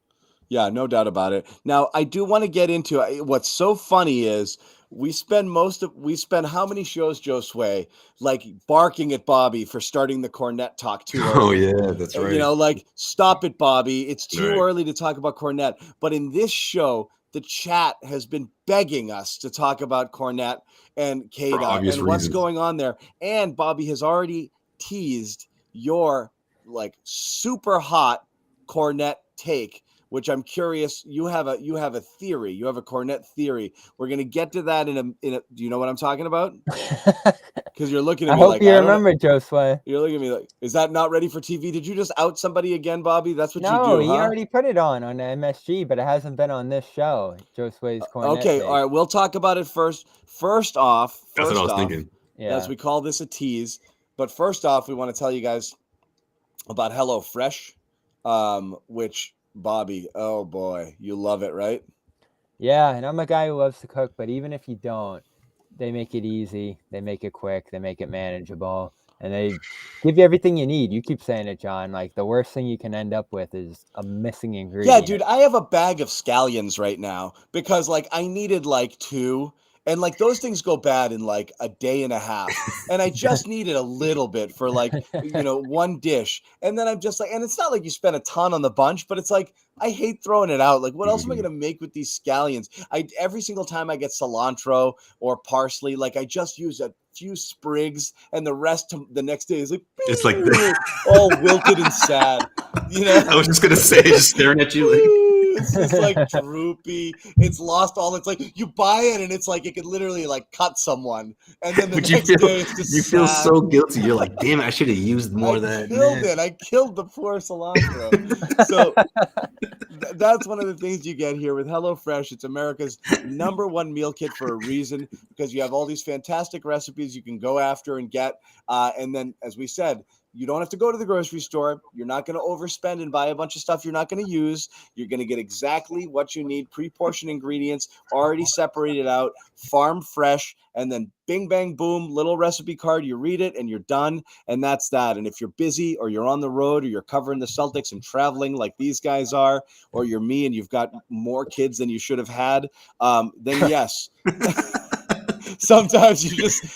Yeah, no doubt about it. Now, I do want to get into what's so funny is we spend how many shows, Josue, like barking at Bobby for starting the Kornet talk too early. Oh, yeah, that's right. You know, like, stop it, Bobby. It's too early to talk about Kornet. But in this show, the chat has been begging us to talk about Kornet and Queta and what's going on there. And Bobby has already teased your like super hot Kornet take, which I'm curious. You have a theory. You have a Kornet theory. We're gonna get to that in a. Do you know what I'm talking about? Because you're looking at me like I hope you remember, Josue. You're looking at me like, is that not ready for TV? Did you just out somebody again, Bobby? That's what you do. No, he already put it on MSG, but it hasn't been on this show. Josue's Kornet. Okay, all right. We'll talk about it first. First off, that's what I was thinking. Yeah. As we call this a tease, but first off, we want to tell you guys about HelloFresh, which. Bobby, oh boy, you love it, right? Yeah, and I'm a guy who loves to cook, but even if you don't, they make it easy, they make it quick, they make it manageable, and they give you everything you need. You keep saying it, John. Like, the worst thing you can end up with is a missing ingredient. Yeah, dude, I have a bag of scallions right now because, like, I needed, like, 2, And like those things go bad in like a day and a half. And I just needed a little bit for like, one dish. And then I'm just like, and it's not like you spend a ton on the bunch, but it's like, I hate throwing it out. Like, what else am I going to make with these scallions? Every single time I get cilantro or parsley, like I just use a few sprigs and the rest the next day is like, it's like all wilted and sad. I was just going to say, just staring at you like. It's just like droopy. It's lost all. It's like you buy it and it's like it could literally like cut someone, and then the next day it's just you feel so guilty. You're like, damn, I should have used more of that. I killed the poor cilantro. So that's one of the things you get here with HelloFresh. It's America's #1 meal kit for a reason, because you have all these fantastic recipes you can go after and get. And then, as we said, you don't have to go to the grocery store. You're not going to overspend and buy a bunch of stuff you're not going to use. You're going to get exactly what you need, pre-portioned ingredients, already separated out, farm fresh, and then bing, bang, boom, little recipe card. You read it and you're done, and that's that. And if you're busy or you're on the road or you're covering the Celtics and traveling like these guys are, or you're me and you've got more kids than you should have had, then yes. Sometimes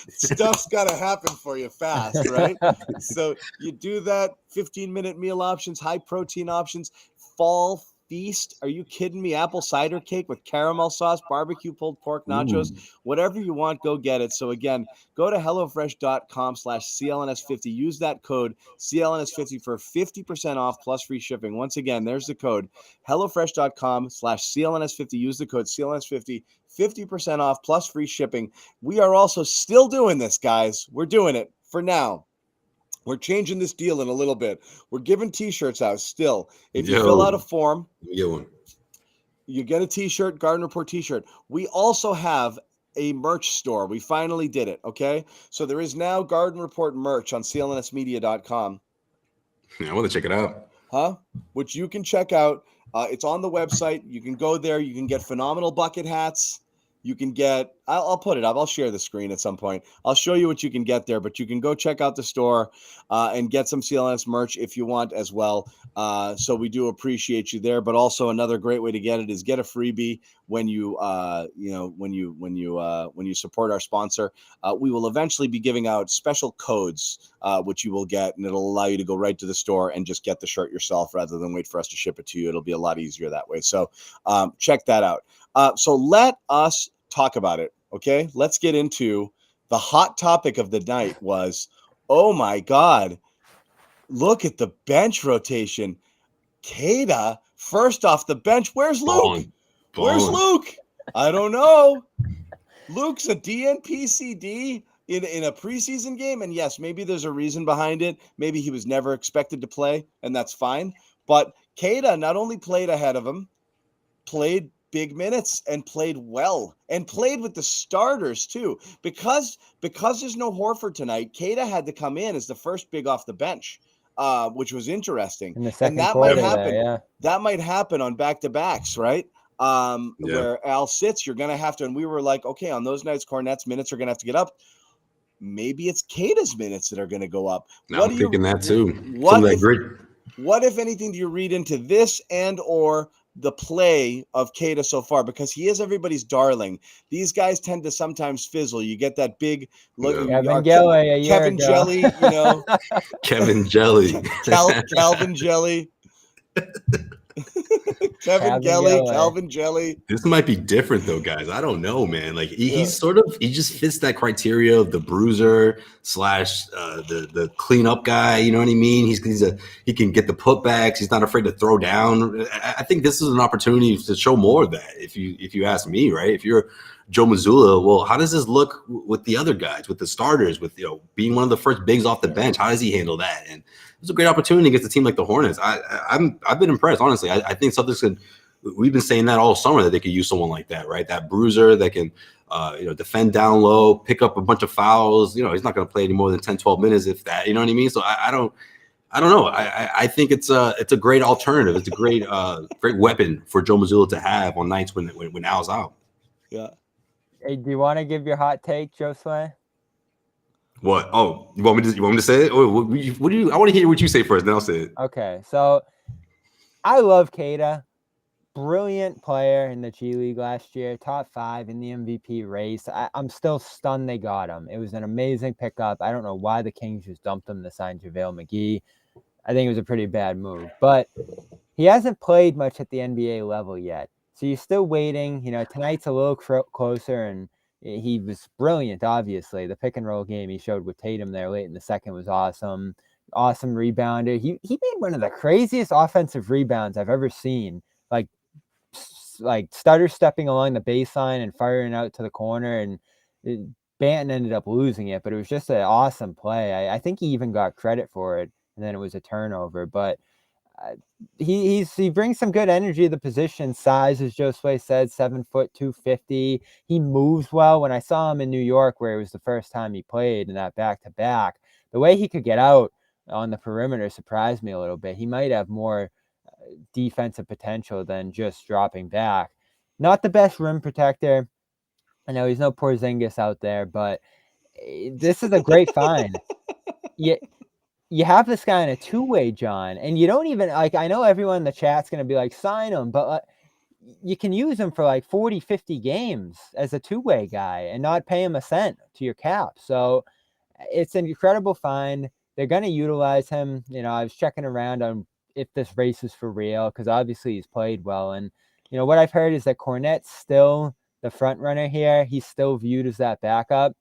stuff's got to happen for you fast, right? So you do that. 15-minute meal options, high protein options, fall feast. Are you kidding me? Apple cider cake with caramel sauce, barbecue pulled pork nachos, whatever you want, go get it. So again, go to HelloFresh.com/CLNS50. Use that code CLNS50 for 50% off plus free shipping. Once again, there's the code HelloFresh.com/CLNS50. Use the code CLNS50. 50% off plus free shipping. We are also still doing this, guys. We're doing it for now. We're changing this deal in a little bit. We're giving t-shirts out still. If you fill out a form, you get a t-shirt, Garden Report t-shirt. We also have a merch store. We finally did it, okay? So there is now Garden Report merch on CLNSmedia.com. Yeah, I want to check it out. Which you can check out. It's on the website. You can go there. You can get phenomenal bucket hats. You can get, I'll put it up. I'll share the screen at some point. I'll show you what you can get there, but you can go check out the store and get some CLNS merch if you want as well. So we do appreciate you there, but also another great way to get it is get a freebie when you, when you support our sponsor. We will eventually be giving out special codes, which you will get, and it'll allow you to go right to the store and just get the shirt yourself rather than wait for us to ship it to you. It'll be a lot easier that way. So check that out. So let us talk about it. Okay. Let's get into the hot topic of the night was, oh my God, look at the bench rotation. Queta first off the bench. Where's Luke? Where's Luke? I don't know. Luke's a DNP-CD in a preseason game. And yes, maybe there's a reason behind it. Maybe he was never expected to play, and that's fine. But Queta not only played ahead of him, played big minutes and played well and played with the starters too, because there's no Horford tonight. Queta had to come in as the first big off the bench, which was interesting. And that might happen. That might happen on back-to-backs, right? Where Al sits, you're going to have to, and we were like, okay, on those nights, Kornet's minutes are going to have to get up. Maybe it's Queta's minutes that are going to go up. I'm thinking that too. What, if anything, do you read into this and or the play of Queta so far? Because he is everybody's darling. These guys tend to sometimes fizzle. You get that big look. Kevin Jelly, Kevin Jelly. Calvin Jelly. Calvin Jelly. This might be different though, guys. I don't know, man. Like he just fits that criteria of the bruiser / the cleanup guy. You know what I mean? He can get the putbacks. He's not afraid to throw down. I think this is an opportunity to show more of that. If you ask me, right? If you're Joe Mazzulla, well, how does this look with the other guys, with the starters, with being one of the first bigs off the bench? How does he handle that? And it's a great opportunity against a team like the Hornets. I've been impressed, honestly. I think Celtics could. We've been saying that all summer that they could use someone like that, right? That bruiser that can, defend down low, pick up a bunch of fouls. He's not going to play any more than 10, 12 minutes, if that. You know what I mean? So I don't know. I think it's a great alternative. It's a great weapon for Joe Mazzulla to have on nights when Al's out. Yeah. Hey, do you want to give your hot take, Josue? What? Oh, you want me to say it? What do you? I want to hear what you say first, then I'll say it. Okay, so I love Queta. brilliant player in the G League last year, top 5 in the MVP race. I'm still stunned they got him. It was an amazing pickup. I don't know why the Kings just dumped him to sign JaVale McGee. I think it was a pretty bad move, but he hasn't played much at the NBA level yet. So you're still waiting. Tonight's a little closer, and he was brilliant, obviously. The pick and roll game he showed with Tatum there late in the second was awesome. Awesome rebounder. He made one of the craziest offensive rebounds I've ever seen. Like stutter stepping along the baseline and firing out to the corner, and Banton ended up losing it, but it was just an awesome play. I think he even got credit for it, and then it was a turnover. But he brings some good energy to the position. Size, as Josue said, 7 foot 250. He moves well. When I saw him in New York, where it was the first time he played in that back-to-back, the way he could get out on the perimeter surprised me a little bit. He might have more defensive potential than just dropping back. Not the best rim protector. I know he's no Porzingis out there, but this is a great find. You have this guy in a two-way, John, and you don't even I know everyone in the chat's going to be like, sign him, but you can use him for 40, 50 games as a two-way guy and not pay him a cent to your cap. So it's an incredible find. They're going to utilize him. I was checking around on if this race is for real, because obviously he's played well. And, what I've heard is that Kornet's still the front runner here. He's still viewed as that backup.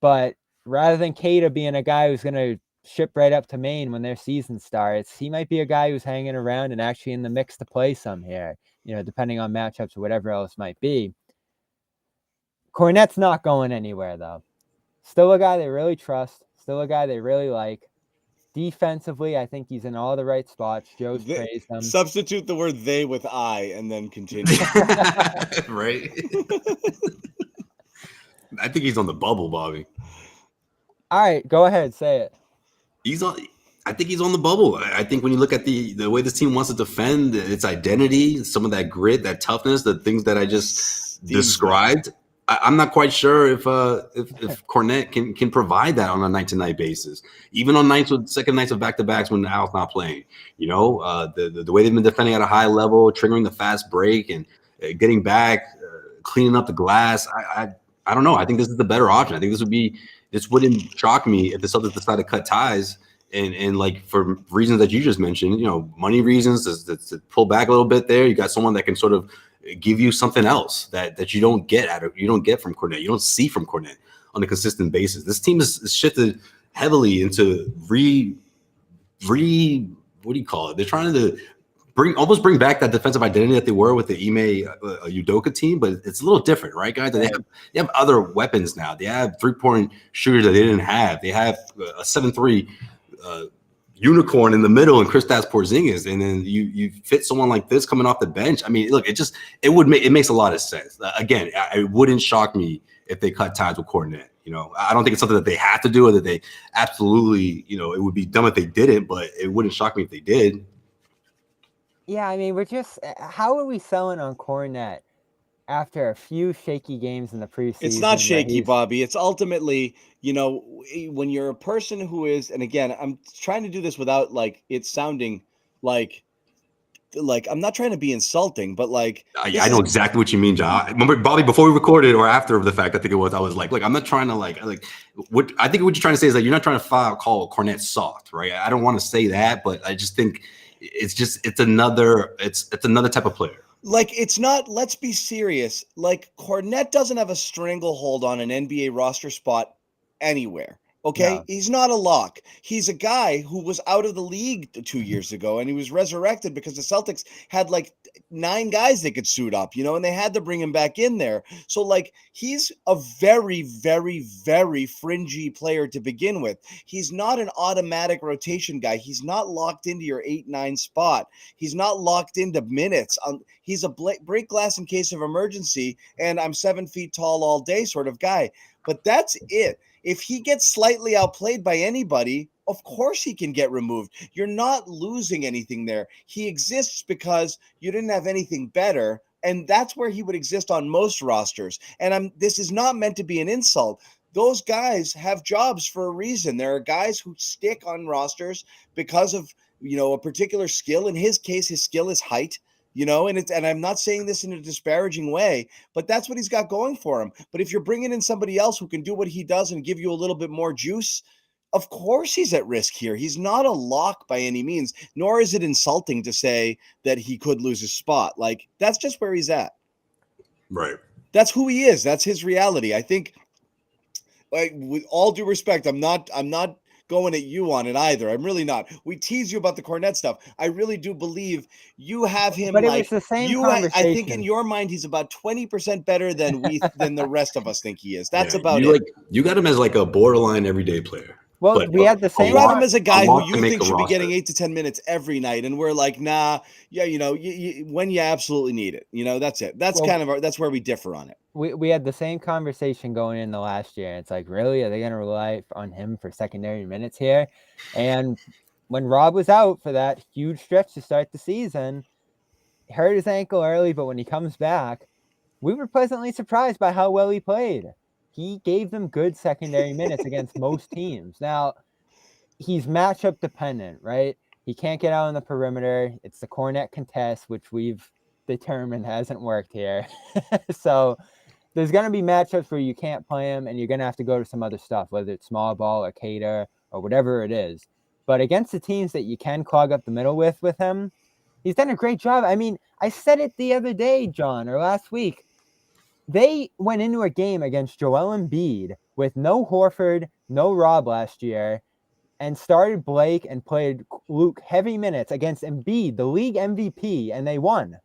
But rather than Queta being a guy who's going to ship right up to Maine when their season starts, he might be a guy who's hanging around and actually in the mix to play some here, depending on matchups or whatever else might be. Kornet's not going anywhere, though. Still a guy they really trust. Still a guy they really like. Defensively, I think he's in all the right spots. Joe's praised him. Substitute the word "they" with "I" and then continue. Right? I think he's on the bubble, Bobby. All right, go ahead, say it. I think he's on the bubble. I think when you look at the way this team wants to defend, its identity, some of that grit, that toughness, the things that I just described, I'm not quite sure if Kornet can provide that on a night-to-night basis, even on second nights of back-to-backs when Al's not playing. The way they've been defending at a high level, triggering the fast break and getting back, cleaning up the glass. I don't know. I think this is the better option. I think this wouldn't shock me if the Celtics decide to cut ties and for reasons that you just mentioned, money reasons to pull back a little bit there. You got someone that can sort of give you something else that you don't get from Kornet. You don't see from Kornet on a consistent basis. This team is shifted heavily into what do you call it? They're trying to bring back that defensive identity that they were with the Ime Udoka team, but it's a little different, right, guys? They have other weapons now. They have 3-point shooters that they didn't have. They have a 7-3 unicorn in the middle and Kristaps Porzingis, and then you fit someone like this coming off the bench. I mean, look, it makes a lot of sense. Again, it wouldn't shock me if they cut ties with Kornet. I don't think it's something that they have to do or that they absolutely, it would be dumb if they didn't, but it wouldn't shock me if they did. Yeah, I mean, how are we selling on Kornet after a few shaky games in the preseason? It's not shaky, Bobby. It's ultimately, when you're a person who is, and again, I'm trying to do this without it sounding like I'm not trying to be insulting, but I know exactly what you mean, John. Remember, Bobby, before we recorded or after the fact, I think it was, I was like, look, I'm not trying to what I think what you're trying to say is that you're not trying to call Kornet soft, right? I don't want to say that, but I just think it's another type of player. It's not, let's be serious. Kornet doesn't have a stranglehold on an NBA roster spot anywhere. Okay. No. He's not a lock. He's a guy who was out of the league 2 years ago, and he was resurrected because the Celtics had 9 guys they could suit up, and they had to bring him back in there. So he's a very, very, very fringy player to begin with. He's not an automatic rotation guy. He's not locked into your 8-9 spot. He's not locked into minutes. He's a break glass in case of emergency, and I'm 7 feet tall all day sort of guy. But that's it. If he gets slightly outplayed by anybody, of course he can get removed. You're not losing anything there. He exists because you didn't have anything better, and that's where he would exist on most rosters. And this is not meant to be an insult. Those guys have jobs for a reason. There are guys who stick on rosters because of, a particular skill. In his case, his skill is height. you know, and I'm not saying this in a disparaging way, but that's what he's got going for him. But if you're bringing in somebody else who can do what he does and give you a little bit more juice, of course he's at risk here. He's not a lock by any means, nor is it insulting to say that he could lose his spot. Like, that's just where he's at. Right. That's who he is. That's his reality. I think, like, with all due respect, I'm not going at you on it either. I'm really not. We tease you about the Kornet stuff. I really do believe you have him. But like, it was the same I think conversation. in your mind he's about 20% better than the rest of us think he is. That's Yeah, about you it. You got him as like a borderline everyday player. Well, But we had the same. You have him as a guy who to you make think a should be roster. getting 8 to 10 minutes every night, and we're like, nah, yeah, you know, when you absolutely need it, you know, that's it. That's that's where we differ on it. We had the same conversation going in the last year. It's like, really, are they going to rely on him for secondary minutes here? And when Rob was out for that huge stretch to start the season, hurt his ankle early, but when he comes back, we were pleasantly surprised by how well he played. He gave them good secondary minutes against most teams. Now, he's matchup dependent, right? He can't get out on the perimeter. It's the Kornet contest, which we've determined hasn't worked here. So there's going to be matchups where you can't play him, and you're going to have to go to some other stuff, whether it's small ball or Queta or whatever it is. But against the teams that you can clog up the middle with him, he's done a great job. I mean, I said it the other day, John, or last week. They went into a game against Joel Embiid with no Horford, no Rob last year, and started Blake and played Luke heavy minutes against Embiid, the league MVP, and they won.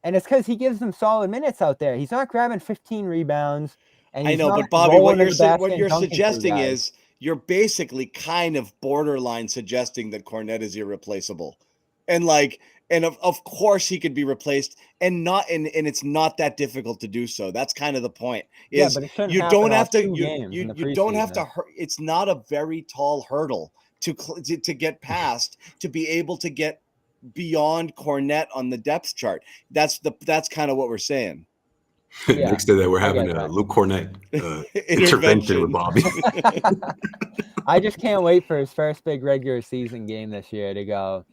And it's because he gives them solid minutes out there. He's not grabbing 15 rebounds. And I know, but Bobby, what you're suggesting is you're basically kind of borderline suggesting that Kornet is irreplaceable. And like, and of course he could be replaced, and it's not that difficult to do so. That's kind of the point. Is but it shouldn't you don't have to you don't have to. It's not a very tall hurdle to get past to be able to get beyond Kornet on the depth chart. That's kind of what we're saying. Next to that, we're having a Luke Kornet intervention with Bobby. I just can't wait for his first big regular season game this year to go.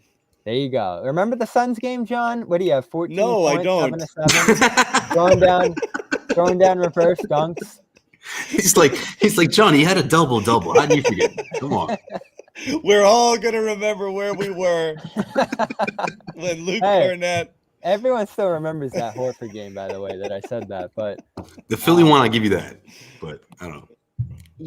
There you go. Remember the Suns game, John? What do you have? 14 No, points, I don't. 7-7. throwing down reverse dunks. He's like, John, he had a double. How do you forget? Come on. We're all gonna remember where we were when Luke Kornet. Everyone still remembers that Horford game, by the way, that I said that. But the Philly one, I give you that. But I don't know.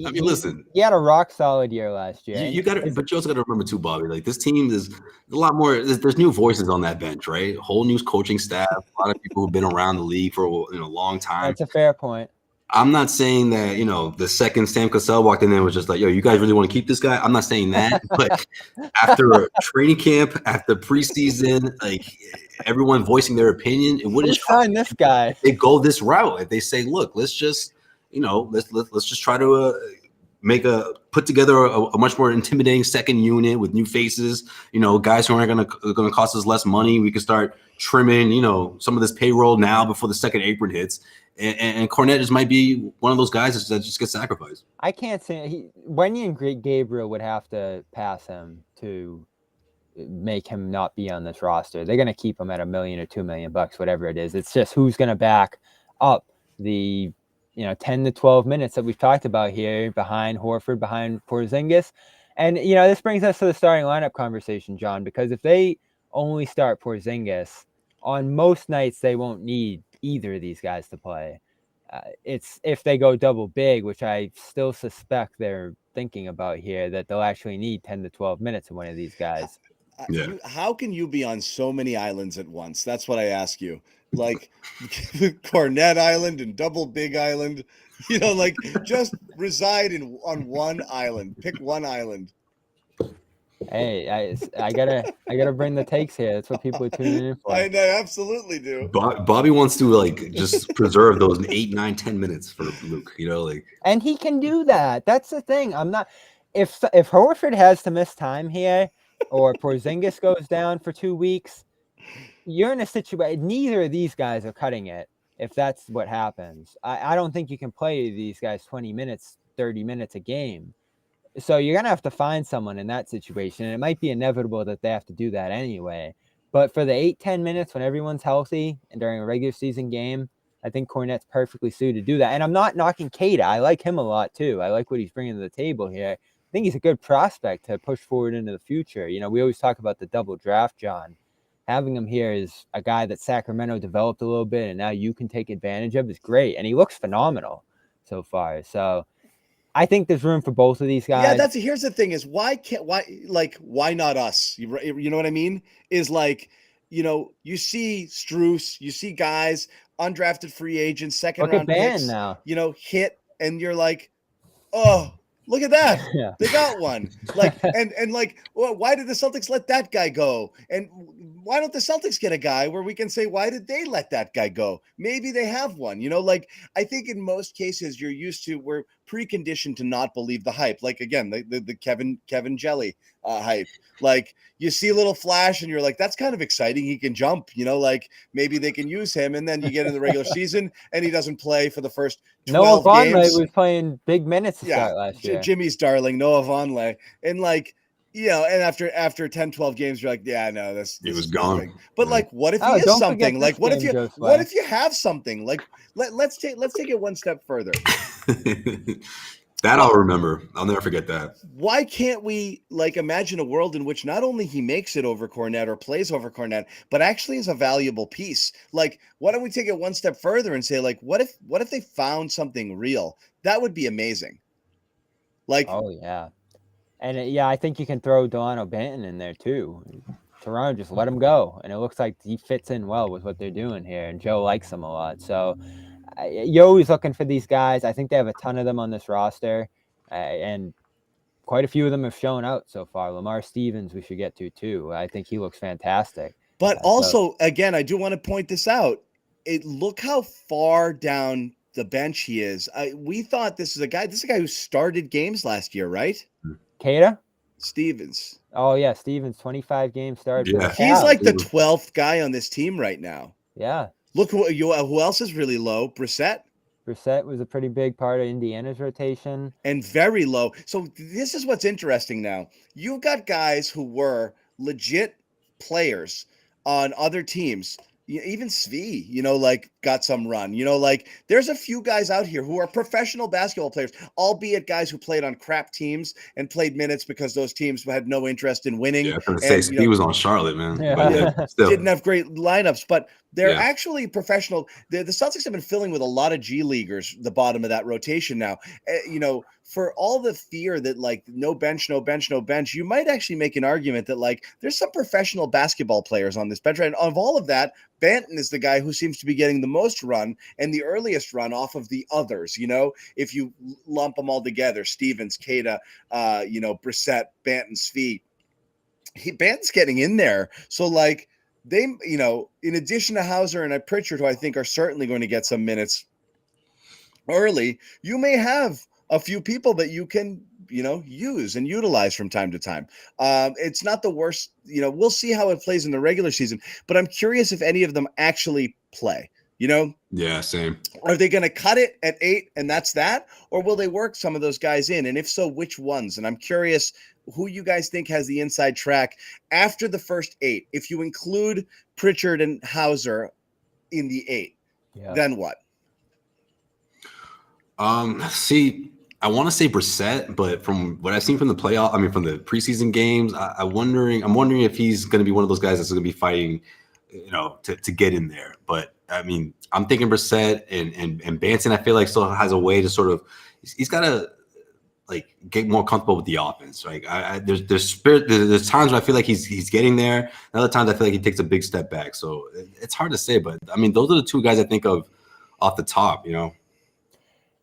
I mean, listen. He had a rock solid year last year. You got to, but you also got to remember too, Bobby. Like, this team is a lot more. There's new voices on that bench, right? Whole new coaching staff. A lot of people who've been around the league for a long time. That's a fair point. I'm not saying that the second Sam Cassell walked in there was just like, yo, you guys really want to keep this guy? I'm not saying that, but after training camp, after preseason, like everyone voicing their opinion, it wouldn't sign this guy. They go this route. If they say, look, let's just let's just try to put together a much more intimidating second unit with new faces, guys who aren't gonna cost us less money. We can start trimming, some of this payroll now before the second apron hits. And Kornet just might be one of those guys that just gets sacrificed. I can't say Wendy and Gabriel would have to pass him to make him not be on this roster. They're going to keep him at $1 million or $2 million, whatever it is. It's just who's going to back up the 10 to 12 minutes that we've talked about here behind Horford, behind Porzingis. And this brings us to the starting lineup conversation, John, because if they only start Porzingis, on most nights they won't need either of these guys to play. It's if they go double big, which I still suspect they're thinking about here, that they'll actually need 10 to 12 minutes of one of these guys. Yeah. How can you be on so many islands at once? That's what I ask you. Like Kornet Island and Double Big Island, like just reside on one island. Pick one island. Hey, I gotta bring the takes here. That's what people are tuning in for. I absolutely do. Bobby wants to just preserve those 8, 9, 10 minutes for Luke. And he can do that. That's the thing. I'm not. If Horford has to miss time here, or Porzingis goes down for 2 weeks, you're in a situation. Neither of these guys are cutting it. If that's what happens, I don't think you can play these guys 20 minutes, 30 minutes a game. So you're going to have to find someone in that situation. And it might be inevitable that they have to do that anyway. But for the 8-10 minutes when everyone's healthy and during a regular season game, I think Kornet's perfectly suited to do that. And I'm not knocking Queta. I like him a lot too. I like what he's bringing to the table here. I think he's a good prospect to push forward into the future. You know, we always talk about the double draft, John. Having him here is a guy that Sacramento developed a little bit, and now you can take advantage of is great. And he looks phenomenal so far. So I think there's room for both of these guys. Yeah, here's the thing: is why not us? You know what I mean? Is like, you see Strus, you see guys, undrafted free agents, second round picks, now. Hit, and you're like, oh, look at that. Yeah. They got one. Like, and like, well, why did the Celtics let that guy go? And why don't the Celtics get a guy where we can say, why did they let that guy go? Maybe they have one, like, I think in most cases we're preconditioned to not believe the hype. Like, again, the Kevin Jelly hype. Like, you see a little flash and you're like, that's kind of exciting. He can jump, like maybe they can use him. And then you get in the regular season and he doesn't play for the first 12 games. Noah was playing big minutes to start last year. Jimmy's darling, Noah Vonleh. And like, and after 10, 12 games, you're like, yeah, no, this was gone. Nothing. But like, what if he is something? Like, what if you have something? Like, let's take it one step further. That I'll remember. I'll never forget that. Why can't we imagine a world in which not only he makes it over Kornet or plays over Kornet, but actually is a valuable piece? Like, why don't we take it one step further and say, like, what if they found something real? That would be amazing. Like, oh yeah. And I think you can throw Delano Banton in there too. Toronto just let him go, and it looks like he fits in well with what they're doing here, and Joe likes him a lot. So you're always looking for these guys. I think they have a ton of them on this roster, and quite a few of them have shown out so far. Lamar Stevens, we should get to too. I think he looks fantastic. But also, again, I do want to point this out. Look how far down the bench he is. We thought this is a guy who started games last year, right? Queta? Stevens. Oh yeah, Stevens, 25 games started. Yeah. He's like the 12th guy on this team right now. Yeah. Look who else is really low. Brissett was a pretty big part of Indiana's rotation. And very low. So this is what's interesting now. You've got guys who were legit players on other teams. Even Svi, got some run. There's a few guys out here who are professional basketball players, albeit guys who played on crap teams and played minutes because those teams had no interest in winning. Yeah, I was gonna say, he was on Charlotte, man. Yeah. But didn't have great lineups, but they're actually professional. The Celtics have been filling with a lot of G Leaguers, the bottom of that rotation now. For all the fear that no bench, you might actually make an argument that there's some professional basketball players on this bench. And of all of that, Banton is the guy who seems to be getting the most run and the earliest run off of the others. If you lump them all together, Stevens, Queta, Brissett, Banton, Svi, Banton's getting in there. So they, in addition to Hauser and Pritchard, who I think are certainly going to get some minutes early, you may have a few people that you can, use and utilize from time to time. It's not the worst, we'll see how it plays in the regular season, but I'm curious if any of them actually play, Yeah, same. Are they going to cut it at 8 and that's that? Or will they work some of those guys in? And if so, which ones? And I'm curious who you guys think has the inside track after the first 8. If you include Pritchard and Hauser in the 8, then what? See, I want to say Brissett, but from what I've seen from the from the preseason games, I'm wondering if he's going to be one of those guys that's going to be fighting, to get in there. But I mean, I'm thinking Brissett and Banton. I feel like still has a way to sort of, he's got to get more comfortable with the offense. There's times where I feel like he's getting there. And other times I feel like he takes a big step back. So it's hard to say, but I mean, those are the two guys I think of off the top.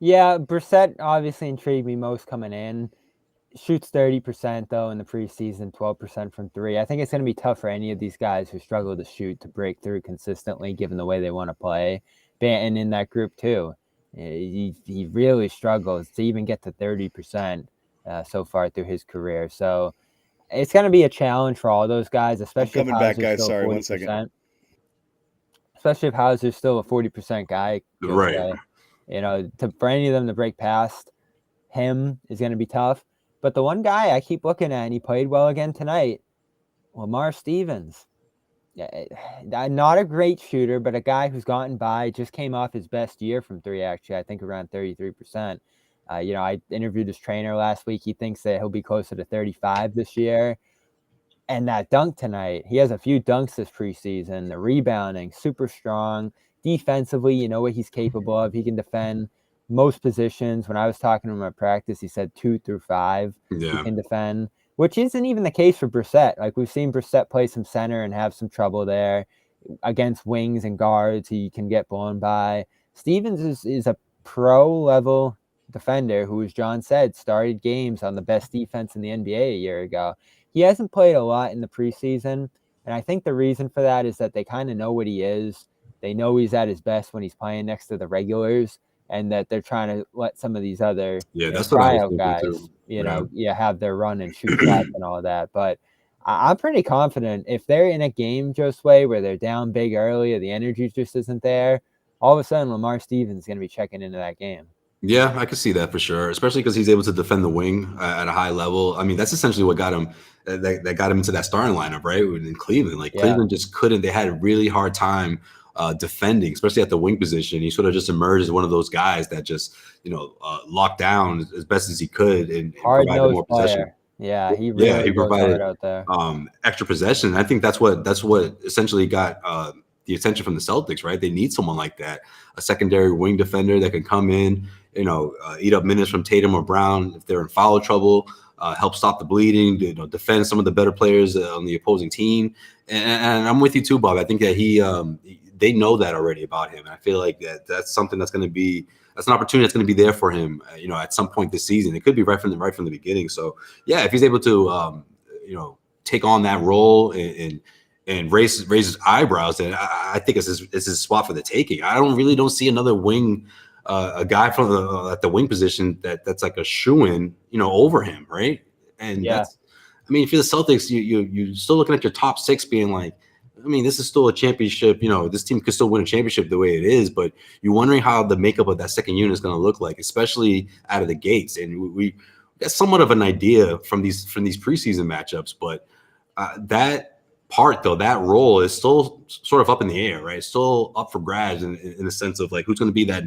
Yeah, Brissett obviously intrigued me most coming in. Shoots 30% though in the preseason, 12% from 3. I think it's going to be tough for any of these guys who struggle to shoot to break through consistently, given the way they want to play. Banton in that group too. He really struggles to even get to 30% so far through his career. So it's going to be a challenge for all those guys, especially I'm coming back, guys. Sorry, 1 second. Especially if Hauser's still a 40% guy. Right. For any of them to break past him is going to be tough. But the one guy I keep looking at, and he played well again tonight, Lamar Stevens. not a great shooter, but a guy who's gotten by, just came off his best year from three, actually, I think around 33%. I interviewed his trainer last week. He thinks that he'll be closer to 35 this year. And that dunk tonight, he has a few dunks this preseason. The rebounding, super strong. Defensively, you know what he's capable of. He can defend most positions. When I was talking to him at practice, he said 2 through 5 he can defend, which isn't even the case for Brissett. Like, we've seen Brissett play some center and have some trouble there. Against wings and guards, he can get blown by. Stevens is a pro-level defender who, as John said, started games on the best defense in the NBA a year ago. He hasn't played a lot in the preseason, and I think the reason for that is that they kind of know what he is. They know he's at his best when he's playing next to the regulars, and that they're trying to let some of these other tryout guys, have their run and shoot shots and all that. But I'm pretty confident if they're in a game, Josue, where they're down big early or the energy just isn't there, all of a sudden Lamar Stevens is going to be checking into that game. Yeah, I can see that for sure, especially because he's able to defend the wing at a high level. I mean, that's essentially what got him that got him into that starting lineup, right? In Cleveland. Cleveland just couldn't. They had a really hard time defending, especially at the wing position. He sort of just emerged as one of those guys that just, locked down as best as he could and provided more possession. Yeah, he provided out there. Extra possession. I think that's what essentially got the attention from the Celtics, right? They need someone like that, a secondary wing defender that can come in, eat up minutes from Tatum or Brown if they're in foul trouble, help stop the bleeding, defend some of the better players on the opposing team. And I'm with you too, Bob. I think that they know that already about him. And I feel like that's something that's an opportunity that's going to be there for him, at some point this season. It could be right from the beginning. So yeah, if he's able to, take on that role and raise his eyebrows, then I think it's his spot for the taking. I don't see another wing, a guy from at the wing position that's like a shoo-in, over him, right? And that's, I mean, if you're the Celtics, you're still looking at your top six being like, I mean, this is still a championship. This team could still win a championship the way it is, but you're wondering how the makeup of that second unit is going to look like, especially out of the gates. And we got somewhat of an idea from these preseason matchups, but that part, though, that role is still sort of up in the air, right? It's still up for grabs in the sense of like who's going to be that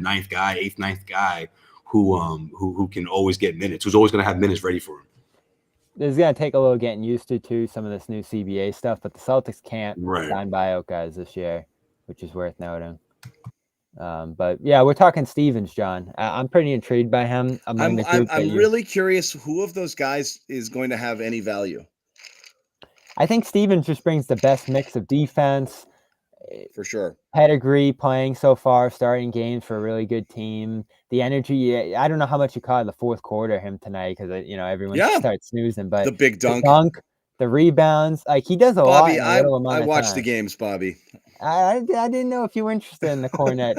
eighth, ninth guy who can always get minutes, who's always going to have minutes ready for him. It's going to take a little getting used to, too, some of this new CBA stuff, but the Celtics can't sign buyout guys this year, which is worth noting. But yeah, we're talking Stevens, John. I'm pretty intrigued by him. I'm really curious who of those guys is going to have any value. I think Stevens just brings the best mix of defense. For sure. Pedigree playing so far, starting games for a really good team. The energy, I don't know how much you caught in the fourth quarter him tonight because, everyone starts snoozing. But the big dunk, the rebounds, like he does a lot. I watched the games, Bobby. I didn't know if you were interested in the Kornet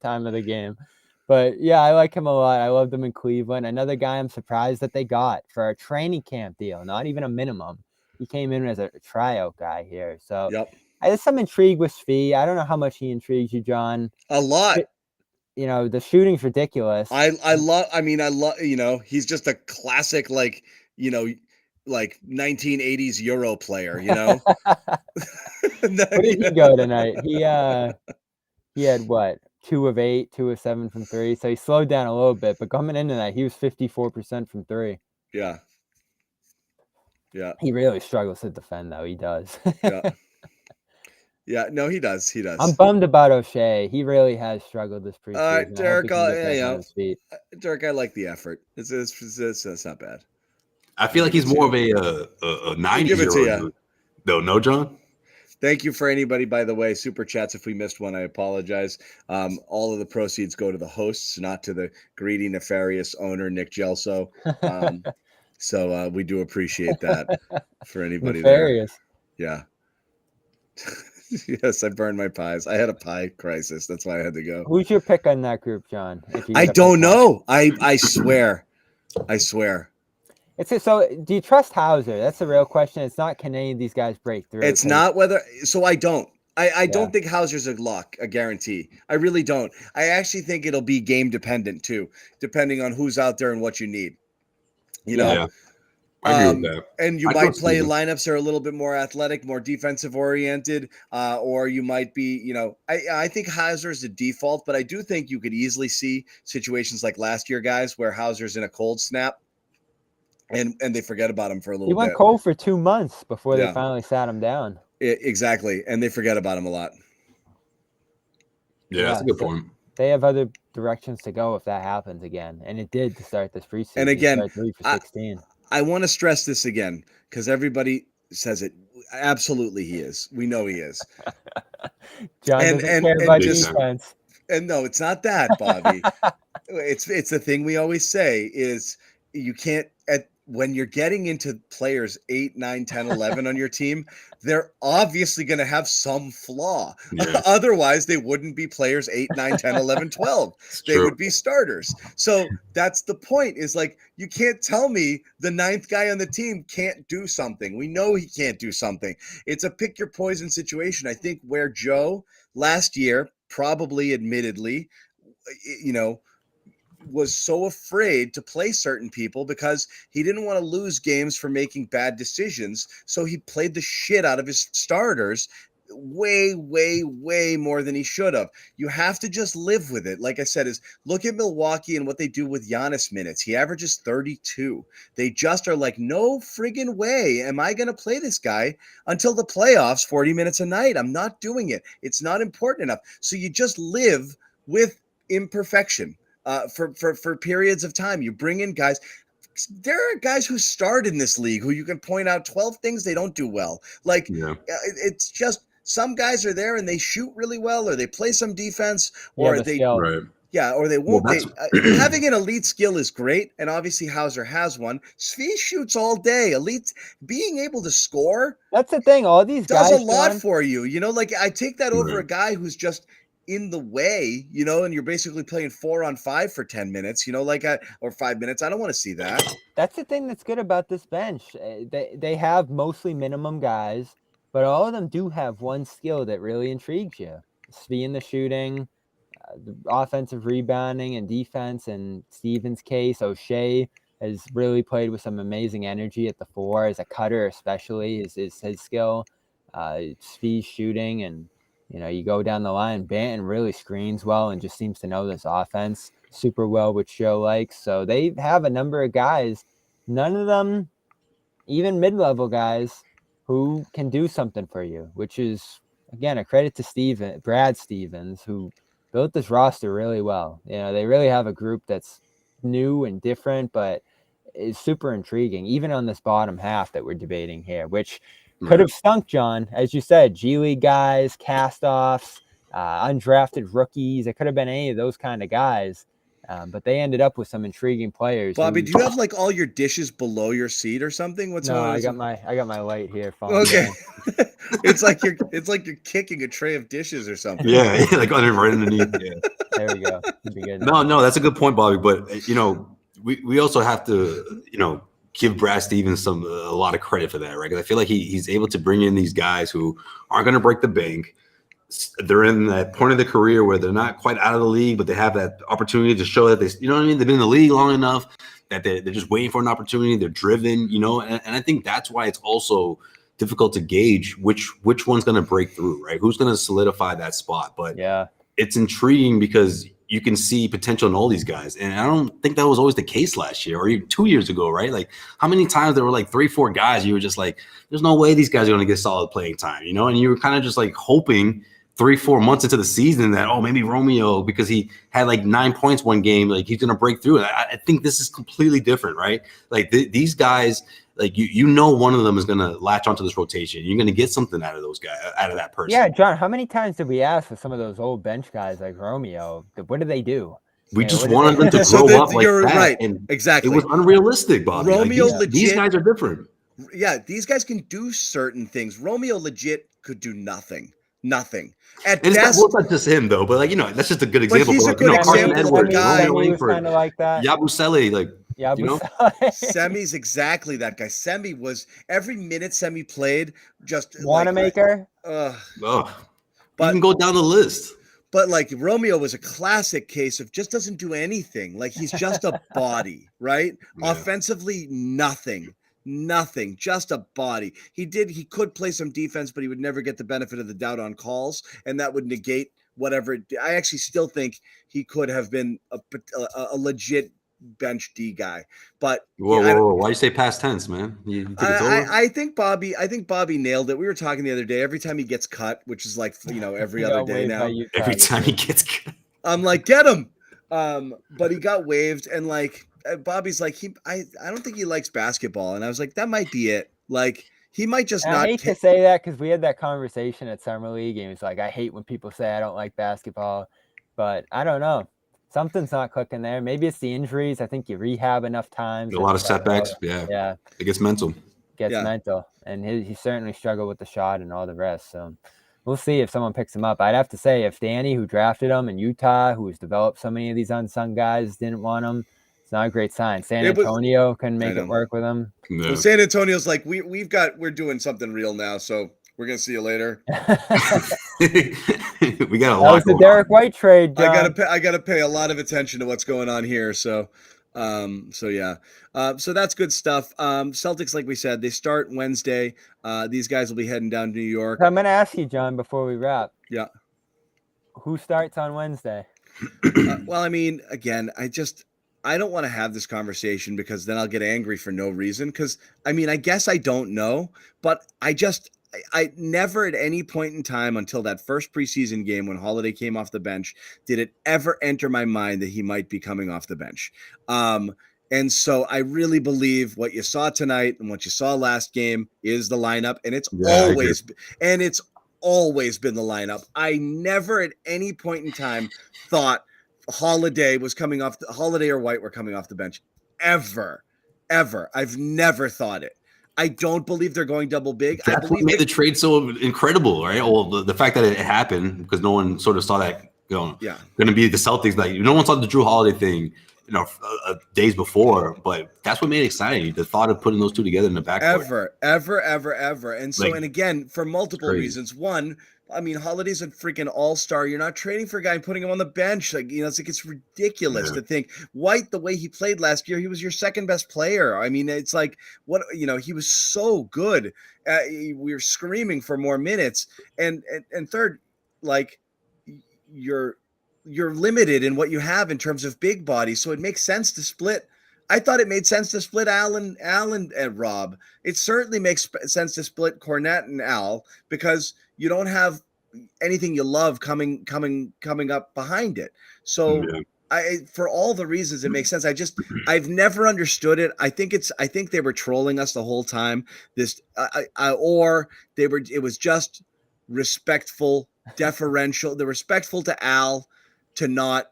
time of the game. But yeah, I like him a lot. I loved him in Cleveland. Another guy I'm surprised that they got for a training camp deal, not even a minimum. He came in as a tryout guy here. So there's some intrigue with Svi. I don't know how much he intrigues you, John. A lot. The shooting's ridiculous. I love, he's just a classic, like 1980s Euro player, Where did he go tonight? He had what? 2 of 8, 2 of 7 from 3. So he slowed down a little bit, but coming into that, he was 54% from 3. Yeah. He really struggles to defend, though. He does. Yeah. No, he does. I'm bummed about O'Shea. He really has struggled this preseason. Derek, Derek, I like the effort. It's not bad. I feel like he's more of a 90s-year-old. No, John? Thank you for anybody, by the way, super chats. If we missed one, I apologize. All of the proceeds go to the hosts, not to the greedy, nefarious owner, Nick Gelso. So we do appreciate that for anybody nefarious. There. Yeah. Yes, I burned my pies. I had a pie crisis. That's why I had to go. Who's your pick on that group, John? I don't know. I swear. So do you trust Hauser? That's the real question. It's not can any of these guys break through. It's not whether. So I don't. I don't think Hauser's a guarantee. I really don't. I actually think it'll be game dependent too, depending on who's out there and what you need. I agree with that. And you might play lineups that are a little bit more athletic, more defensive oriented, or you might be, I think Hauser is the default, but I do think you could easily see situations like last year, guys, where Hauser's in a cold snap and they forget about him for a little bit. He went cold for 2 months before they finally sat him down. Exactly. And they forget about him a lot. Yeah, that's a good point. They have other directions to go if that happens again. And it did to start this preseason. And again, 3 for 16. I want to stress this again because everybody says it. Absolutely, he is. We know he is. John doesn't care about defense. And no, it's not that, Bobby. It's the thing we always say is you can't when you're getting into players 8, 9, 10, 11 on your team, they're obviously going to have some flaw. Yeah. Otherwise, they wouldn't be players 8, 9, 10, 11, 12. They would be starters. So that's the point is like, you can't tell me the 9th guy on the team can't do something. We know he can't do something. It's a pick your poison situation. I think where Joe last year, probably admittedly, was so afraid to play certain people because he didn't want to lose games for making bad decisions. So he played the shit out of his starters way, way, way more than he should have. You have to just live with it. Like I said, is look at Milwaukee and what they do with Giannis minutes. He averages 32. They just are like, no friggin' way am I going to play this guy until the playoffs, 40 minutes a night. I'm not doing it. It's not important enough. So you just live with imperfection. For periods of time. You bring in guys. There are guys who start in this league who you can point out 12 things they don't do well. Like it's just some guys are there and they shoot really well, or they play some defense, or they or they won't. Having an elite skill is great, and obviously Hauser has one. Svi shoots all day. Elite being able to score. That's the thing. All these guys does a lot for you. Like I take that over a guy who's just in the way, and you're basically playing 4-on-5 for 10 minutes, or 5 minutes. I don't want to see that. That's the thing that's good about this bench. They have mostly minimum guys, but all of them do have one skill that really intrigues you. Svi in the shooting, the offensive rebounding and defense. In Stevens' case, O'Shea has really played with some amazing energy at the 4 as a cutter, especially is his skill. Svi's shooting, and you go down the line, Banton really screens well and just seems to know this offense super well, which Joe likes. So they have a number of guys, none of them even mid-level guys, who can do something for you, which is, again, a credit to Brad Stevens, who built this roster really well. They really have a group that's new and different, but is super intriguing, even on this bottom half that we're debating here, which could have stunk, John. As you said, G League guys, cast-offs, undrafted rookies. It could have been any of those kind of guys, but they ended up with some intriguing players. Bobby, do you have like all your dishes below your seat or something? What's no? I got my light here. Okay, it's like you're kicking a tray of dishes or something. Yeah, like right underneath. Yeah. There we go. Be good. No, that's a good point, Bobby. But we also have to give Brad Stevens a lot of credit for that, right? Because I feel like he's able to bring in these guys who aren't going to break the bank. They're in that point of the career where they're not quite out of the league, but they have that opportunity to show that they've been in the league long enough that they're just waiting for an opportunity. They're driven, and I think that's why it's also difficult to gauge which one's going to break through, right? Who's going to solidify that spot? But it's intriguing because you can see potential in all these guys. And I don't think that was always the case last year or even 2 years ago, right? Like how many times there were like 3-4 guys you were just like, there's no way these guys are going to get solid playing time, and you were kind of just like hoping 3-4 months into the season that, maybe Romeo, because he had like 9 points one game, like he's going to break through. I think this is completely different, right? Like these guys, like one of them is going to latch onto this rotation. You're going to get something out of those guys, out of that person. Yeah, John, how many times did we ask for some of those old bench guys like Romeo? What did they do? We just wanted them to grow up like you're that. Right. And exactly. It was unrealistic, Bobby. Romeo These guys are different. Yeah, these guys can do certain things. Romeo legit could do nothing. At and best, it's not just him though, but that's just a good example. But he's a good example of a guy who's kind of like that. Yabusele, Semi's exactly that guy. Semi was every minute Semi played just Wanamaker. But you can go down the list. But like Romeo was a classic case of just doesn't do anything. Like he's just a body, right? Yeah. Offensively, nothing. nothing, just a body. He could play some defense, but he would never get the benefit of the doubt on calls, and that would negate whatever. I actually still think he could have been a legit bench D guy. But whoa. Why you say past tense, man? You think it's over? I think Bobby nailed it. We were talking the other day. Every time he gets cut, which is like every other day now. Every time he gets cut, I'm like, get him. But he got waived, and like Bobby's like I don't think he likes basketball, and I was like, that might be it. Like he might just not. I hate to say that because we had that conversation at Summer League, and it's like I hate when people say I don't like basketball, but I don't know. Something's not clicking there. Maybe it's the injuries. I think you rehab enough times. A lot of setbacks. Yeah. It gets mental. Mental, and he certainly struggled with the shot and all the rest. So we'll see if someone picks him up. I'd have to say if Danny, who drafted him in Utah, who's developed so many of these unsung guys, didn't want him, it's not a great sign. San Antonio can make it work with him. Yeah. Well, San Antonio's like, we're doing something real now, so we're gonna see you later. We got a lot. That was the Derek White trade, John. I gotta pay a lot of attention to what's going on here. So so that's good stuff. Celtics, like we said, they start Wednesday. These guys will be heading down to New York. I'm gonna ask you, John, before we wrap. Yeah. Who starts on Wednesday? Well, I mean, again, I don't want to have this conversation because then I'll get angry for no reason. Because I mean, I guess I don't know, but I never at any point in time until that first preseason game when Holiday came off the bench did it ever enter my mind that he might be coming off the bench. And so I really believe what you saw tonight and what you saw last game is the lineup, and it's always been the lineup. I never at any point in time thought Holiday or White were coming off the bench ever. I've never thought it. I don't believe they're going double big. That's what made the trade so incredible, right? Well, the fact that it happened because no one sort of saw that going to be the Celtics. Like no one saw the Drew Holiday thing, days before, but that's what made it exciting. The thought of putting those two together in the backcourt. Ever. And so, and again, for multiple reasons. One, I mean, Holiday's a freaking all-star. You're not trading for a guy and putting him on the bench. Like, it's ridiculous to think White, the way he played last year, he was your second best player. I mean, it's like he was so good. We were screaming for more minutes. And third, like you're limited in what you have in terms of big bodies. So it makes sense to split. I thought it made sense to split Al and Rob. It certainly makes sense to split Kornet and Al because you don't have anything you love coming up behind it. So for all the reasons it makes sense. I've never understood it. I think they were trolling us the whole time. It was just respectful, deferential. They're respectful to Al to not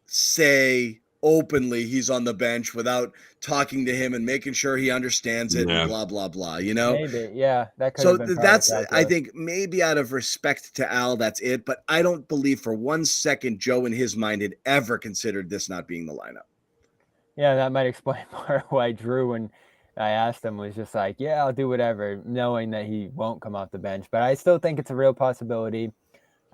say openly he's on the bench without talking to him and making sure he understands it and blah blah blah, Maybe, yeah, that could so have been that's I think maybe out of respect to Al that's it, but I don't believe for 1 second Joe in his mind had ever considered this not being the lineup. Yeah, that might explain more why Drew, when I asked him, was just like, yeah, I'll do whatever, knowing that he won't come off the bench. But I still think it's a real possibility.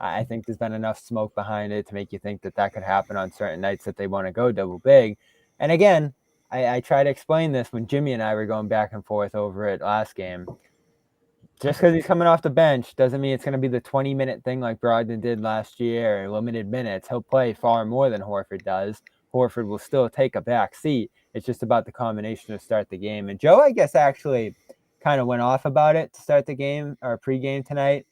I think there's been enough smoke behind it to make you think that could happen on certain nights that they want to go double big. And again, I try to explain this when Jimmy and I were going back and forth over it last game. Just because he's coming off the bench doesn't mean it's going to be the 20-minute thing like Brogdon did last year, or limited minutes. He'll play far more than Horford does. Horford will still take a back seat. It's just about the combination to start the game. And Joe, I guess, actually kind of went off about it to start the game or pregame tonight.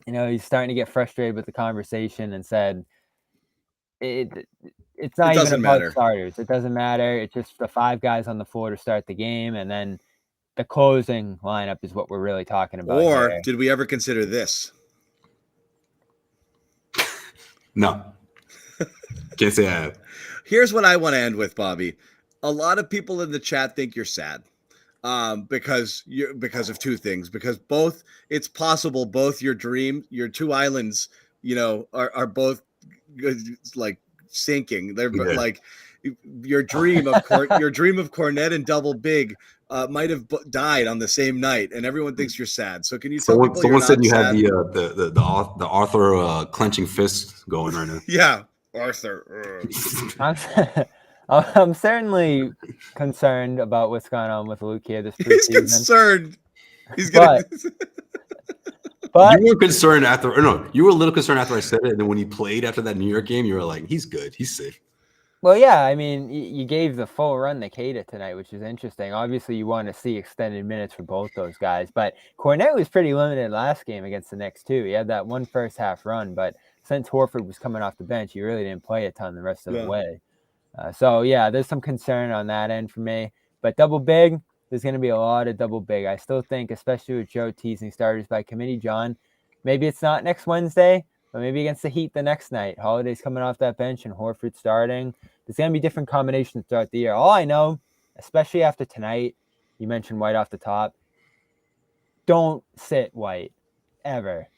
He's starting to get frustrated with the conversation and said it's not even about starters. It doesn't matter. It's just the 5 guys on the floor to start the game, and then the closing lineup is what we're really talking about. Or did we ever consider this? No. Can't say I have. Here's what I want to end with, Bobby. A lot of people in the chat think you're sad. Because of 2 things. Because it's possible both your 2 islands, are both like sinking. They're like your dream of Kornet and double big might have died on the same night, and everyone thinks you're sad. So can you tell people someone said you sad? Have the Arthur clenching fist going right now? Yeah, Arthur. I'm certainly concerned about what's going on with Luke here this preseason. He's concerned. He's gonna. But you were concerned after, or no, you were a little concerned after I said it, and then when he played after that New York game, you were like, "He's good, he's safe." Well, yeah, I mean, you gave the full run to Queta tonight, which is interesting. Obviously, you want to see extended minutes for both those guys, but Kornet was pretty limited last game against the Knicks too. He had that one first half run, but since Horford was coming off the bench, he really didn't play a ton the rest of the way. So yeah, there's some concern on that end for me. But double big, there's going to be a lot of double big. I still think, especially with Joe teasing starters by committee, John, maybe it's not next Wednesday, but maybe against the Heat the next night. Holiday's coming off that bench and Horford starting. There's going to be different combinations throughout the year. All I know, especially after tonight, you mentioned White off the top, don't sit White ever.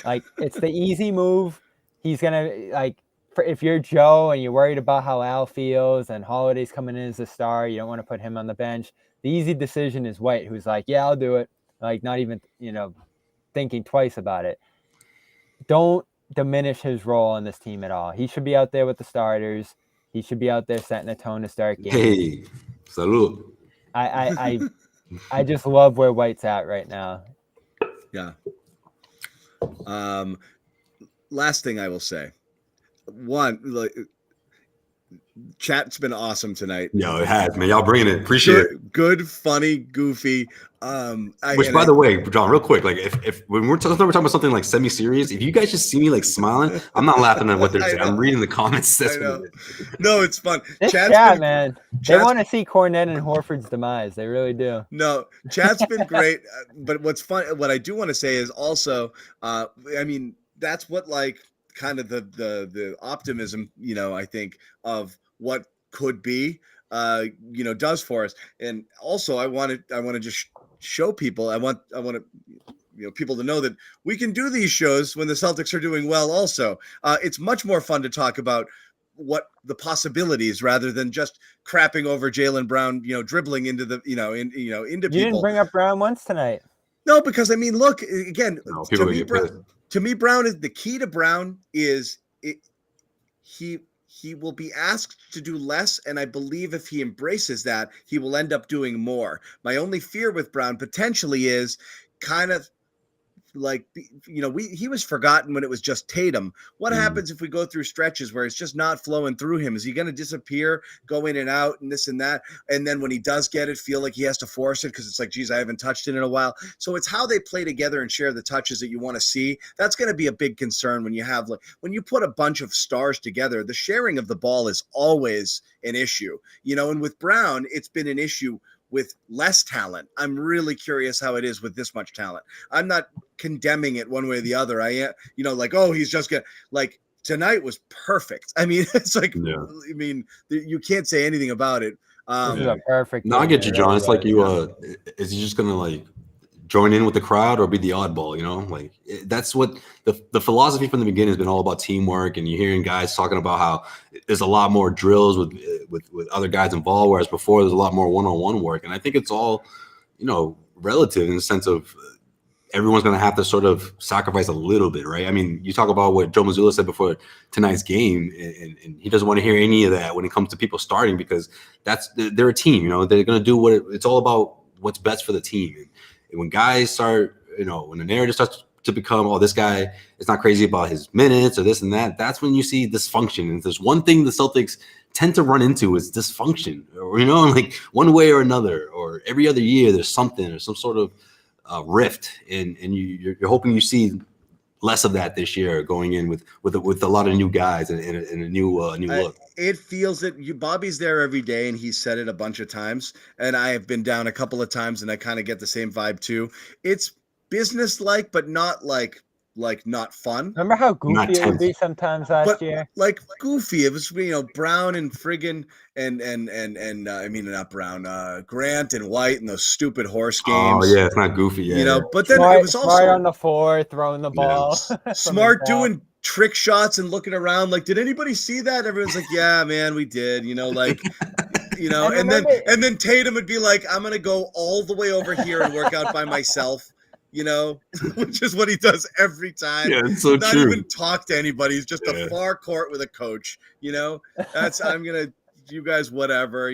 Like, it's the easy move. He's going to, like, if you're Joe and you're worried about how Al feels and Holiday's coming in as a star, you don't want to put him on the bench. The easy decision is White, who's like, yeah, I'll do it. Like, not even, thinking twice about it. Don't diminish his role on this team at all. He should be out there with the starters. He should be out there setting a tone to start games. Hey, salute. I just love where White's at right now. Yeah. Last thing I will say. One, like, chat's been awesome tonight. Yo, it has, man. Y'all bringing it. Appreciate it. Good, funny, goofy. Which, by the way, John, real quick, like if when we're talking about something like semi-serious, if you guys just see me like smiling, I'm not laughing at what they're saying. I'm reading the comments. That's what it is. No, it's fun. This chat, man, they want to see Kornet and Horford's demise. They really do. No, chat's been great. But what's fun, what I do want to say is also, I mean, that's what like kind of the optimism, I think of what could be, does for us. And also I want to just show people, I want to, people to know that we can do these shows when the Celtics are doing well. Also, it's much more fun to talk about what the possibilities rather than just crapping over Jaylen Brown, dribbling into the, into people. You didn't bring up Brown once tonight. No, because I mean, look, again, to me, Brown is the key to Brown is he will be asked to do less, and I believe if he embraces that, he will end up doing more. My only fear with Brown potentially is kind of like, he was forgotten when it was just Tatum. What happens if we go through stretches where it's just not flowing through him? Is he going to disappear, go in and out and this and that? And then when he does get it, feel like he has to force it because it's like, geez, I haven't touched it in a while. So it's how they play together and share the touches that you want to see. That's going to be a big concern when you have, like, when you put a bunch of stars together, the sharing of the ball is always an issue, and with Brown, it's been an issue with less talent. I'm really curious how it is with this much talent. I'm not condemning it one way or the other. I am, like, oh, he's just gonna, like, tonight was perfect. I mean, it's like, I mean, you can't say anything about it. This is a perfect. No, I get you, John. It's like is he just gonna like join in with the crowd or be the oddball? Like that's what the philosophy from the beginning has been all about teamwork. And you're hearing guys talking about how there's a lot more drills with other guys involved, whereas before there's a lot more one-on-one work. And I think it's all, relative in the sense of everyone's going to have to sort of sacrifice a little bit, right? I mean, you talk about what Joe Mazzulla said before tonight's game, and he doesn't want to hear any of that when it comes to people starting because they're a team. They're going to do it's all about what's best for the team. And when guys start, when the narrative starts to become, oh, this guy is not crazy about his minutes or this and that, that's when you see dysfunction. And if there's one thing the Celtics tend to run into is dysfunction, or, like one way or another, or every other year there's something or some sort of rift. And you're hoping you see less of that this year going in with a lot of new guys and a new look. It feels that Bobby's there every day, and he's said it a bunch of times, and I have been down a couple of times, and I kind of get the same vibe too. It's business-like, but not like not fun. Remember how goofy it would be sometimes last year? Like goofy. It was, Brown and friggin' and I mean, not Brown, Grant and White and those stupid horse games. Oh yeah, it's not goofy. Yeah, but then it was also Smart on the floor, throwing the ball. Smart doing trick shots and looking around like, did anybody see that? Everyone's like, yeah, man, we did. Like, and then Tatum would be like, I'm gonna go all the way over here and work out by myself. Which is what he does every time. Yeah, it's so not true. Even talk to anybody. He's just a far court with a coach. I'm gonna you guys, whatever,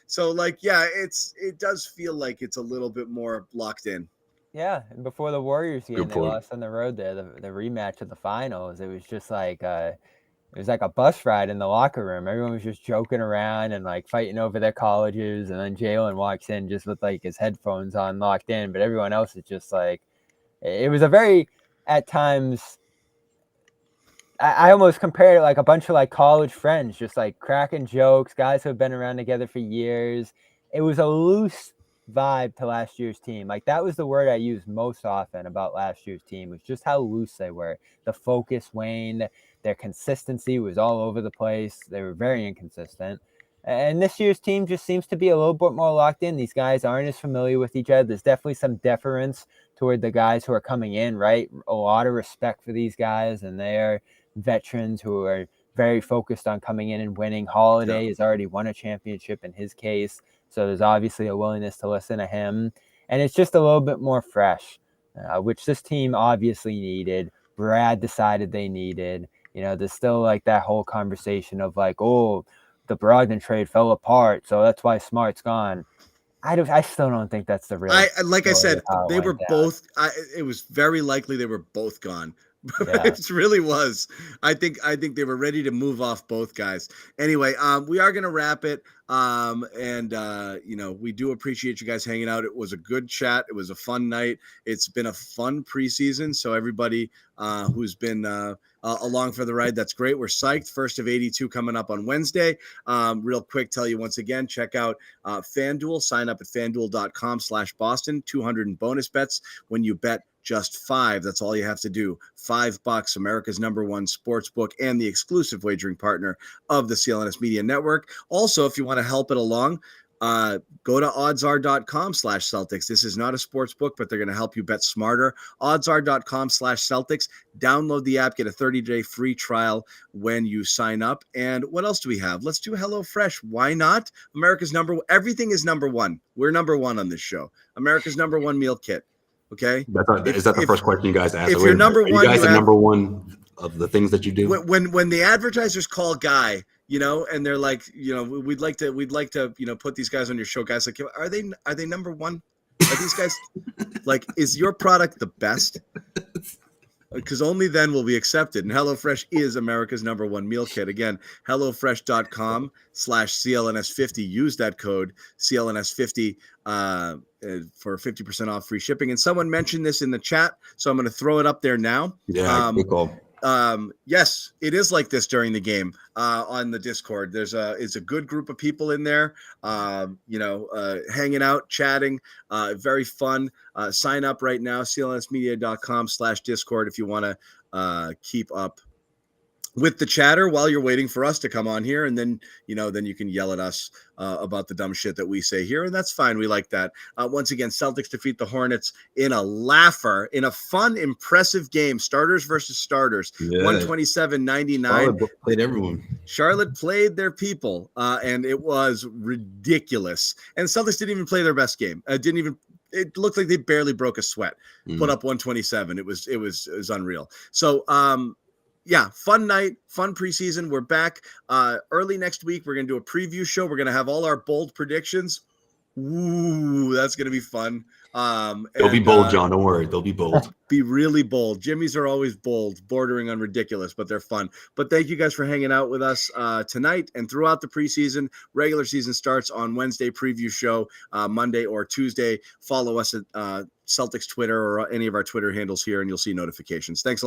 So like, yeah, it does feel like it's a little bit more locked in. Yeah, and before the Warriors game, Good they point. lost on the road there, the rematch of the finals. It was just like it was like a bus ride in the locker room. Everyone was just joking around and like fighting over their colleges, and then Jalen walks in just with like his headphones on, locked in, but everyone else is just like, it was a very, at times, I almost compared it like a bunch of like college friends, just like cracking jokes, guys who have been around together for years. It was a loose vibe to last year's team. Like that was the word I used most often about last year's team, was just how loose they were. The focus waned, their consistency was all over the place. They were very inconsistent. And this year's team just seems to be a little bit more locked in. These guys aren't as familiar with each other. There's definitely some deference toward the guys who are coming in, right? A lot of respect for these guys, and they're veterans who are very focused on coming in and winning. Holiday has already won a championship in his case, so there's obviously a willingness to listen to him, and it's just a little bit more fresh, which this team obviously needed. Brad decided they needed. There's still like that whole conversation of like, oh, the Brogdon trade fell apart, so that's why Smart's gone. I still don't think that's the real. I said, they were both. It was very likely they were both gone. Yeah. It really was. I think they were ready to move off both guys. Anyway, we are gonna wrap it. We do appreciate you guys hanging out. It was a good chat. It was a fun night. It's been a fun preseason. So everybody who's been along for the ride, that's great. We're psyched. First of 82 coming up on Wednesday. Real quick, tell you once again, check out FanDuel. Sign up at fanduel.com/Boston. 200 in bonus bets when you bet just $5. That's all you have to do. $5, America's #1 sports book and the exclusive wagering partner of the CLNS Media Network. Also, if you want to help it along, go to oddsr.com/Celtics. This is not a sports book, but they're going to help you bet smarter. Oddsr.com/Celtics. Download the app, get a 30-day free trial when you sign up. And what else do we have? Let's do HelloFresh. Why not? America's everything is #1. We're #1 on this show. America's #1 meal kit. Okay. Is that the first question you guys asked? If you're #1, you guys are #1 of the things that you do. When the advertisers call Guy, and they're like, we'd like to, put these guys on your show. Guys, like, are they #1? Are these guys like, is your product the best? Because only then will be accepted. And HelloFresh is America's #1 meal kit. Again, HelloFresh.com/CLNS50. Use that code CLNS50 for 50% off free shipping. And someone mentioned this in the chat, so I'm going to throw it up there now. Yeah, good call. Yes, it is like this during the game on the Discord. It's a good group of people in there, hanging out, chatting, very fun. Sign up right now, clnsmedia.com/Discord if you want to keep up with the chatter while you're waiting for us to come on here. And then, then you can yell at us about the dumb shit that we say here. And that's fine. We like that. Once again, Celtics defeat the Hornets in a laugher, in a fun, impressive game. Starters versus starters. Yeah. 127-99. Charlotte played everyone. Charlotte played their people, and it was ridiculous. And Celtics didn't even play their best game. It looked like they barely broke a sweat. Put up 127. It was unreal. So, yeah, fun night, fun preseason. We're back early next week. We're going to do a preview show. We're going to have all our bold predictions. Ooh, that's going to be fun. They'll be bold, John. Don't worry. They'll be bold. Be really bold. Jimmy's are always bold, bordering on ridiculous, but they're fun. But thank you guys for hanging out with us tonight and throughout the preseason. Regular season starts on Wednesday, preview show Monday or Tuesday. Follow us at Celtics Twitter or any of our Twitter handles here, and you'll see notifications. Thanks a lot.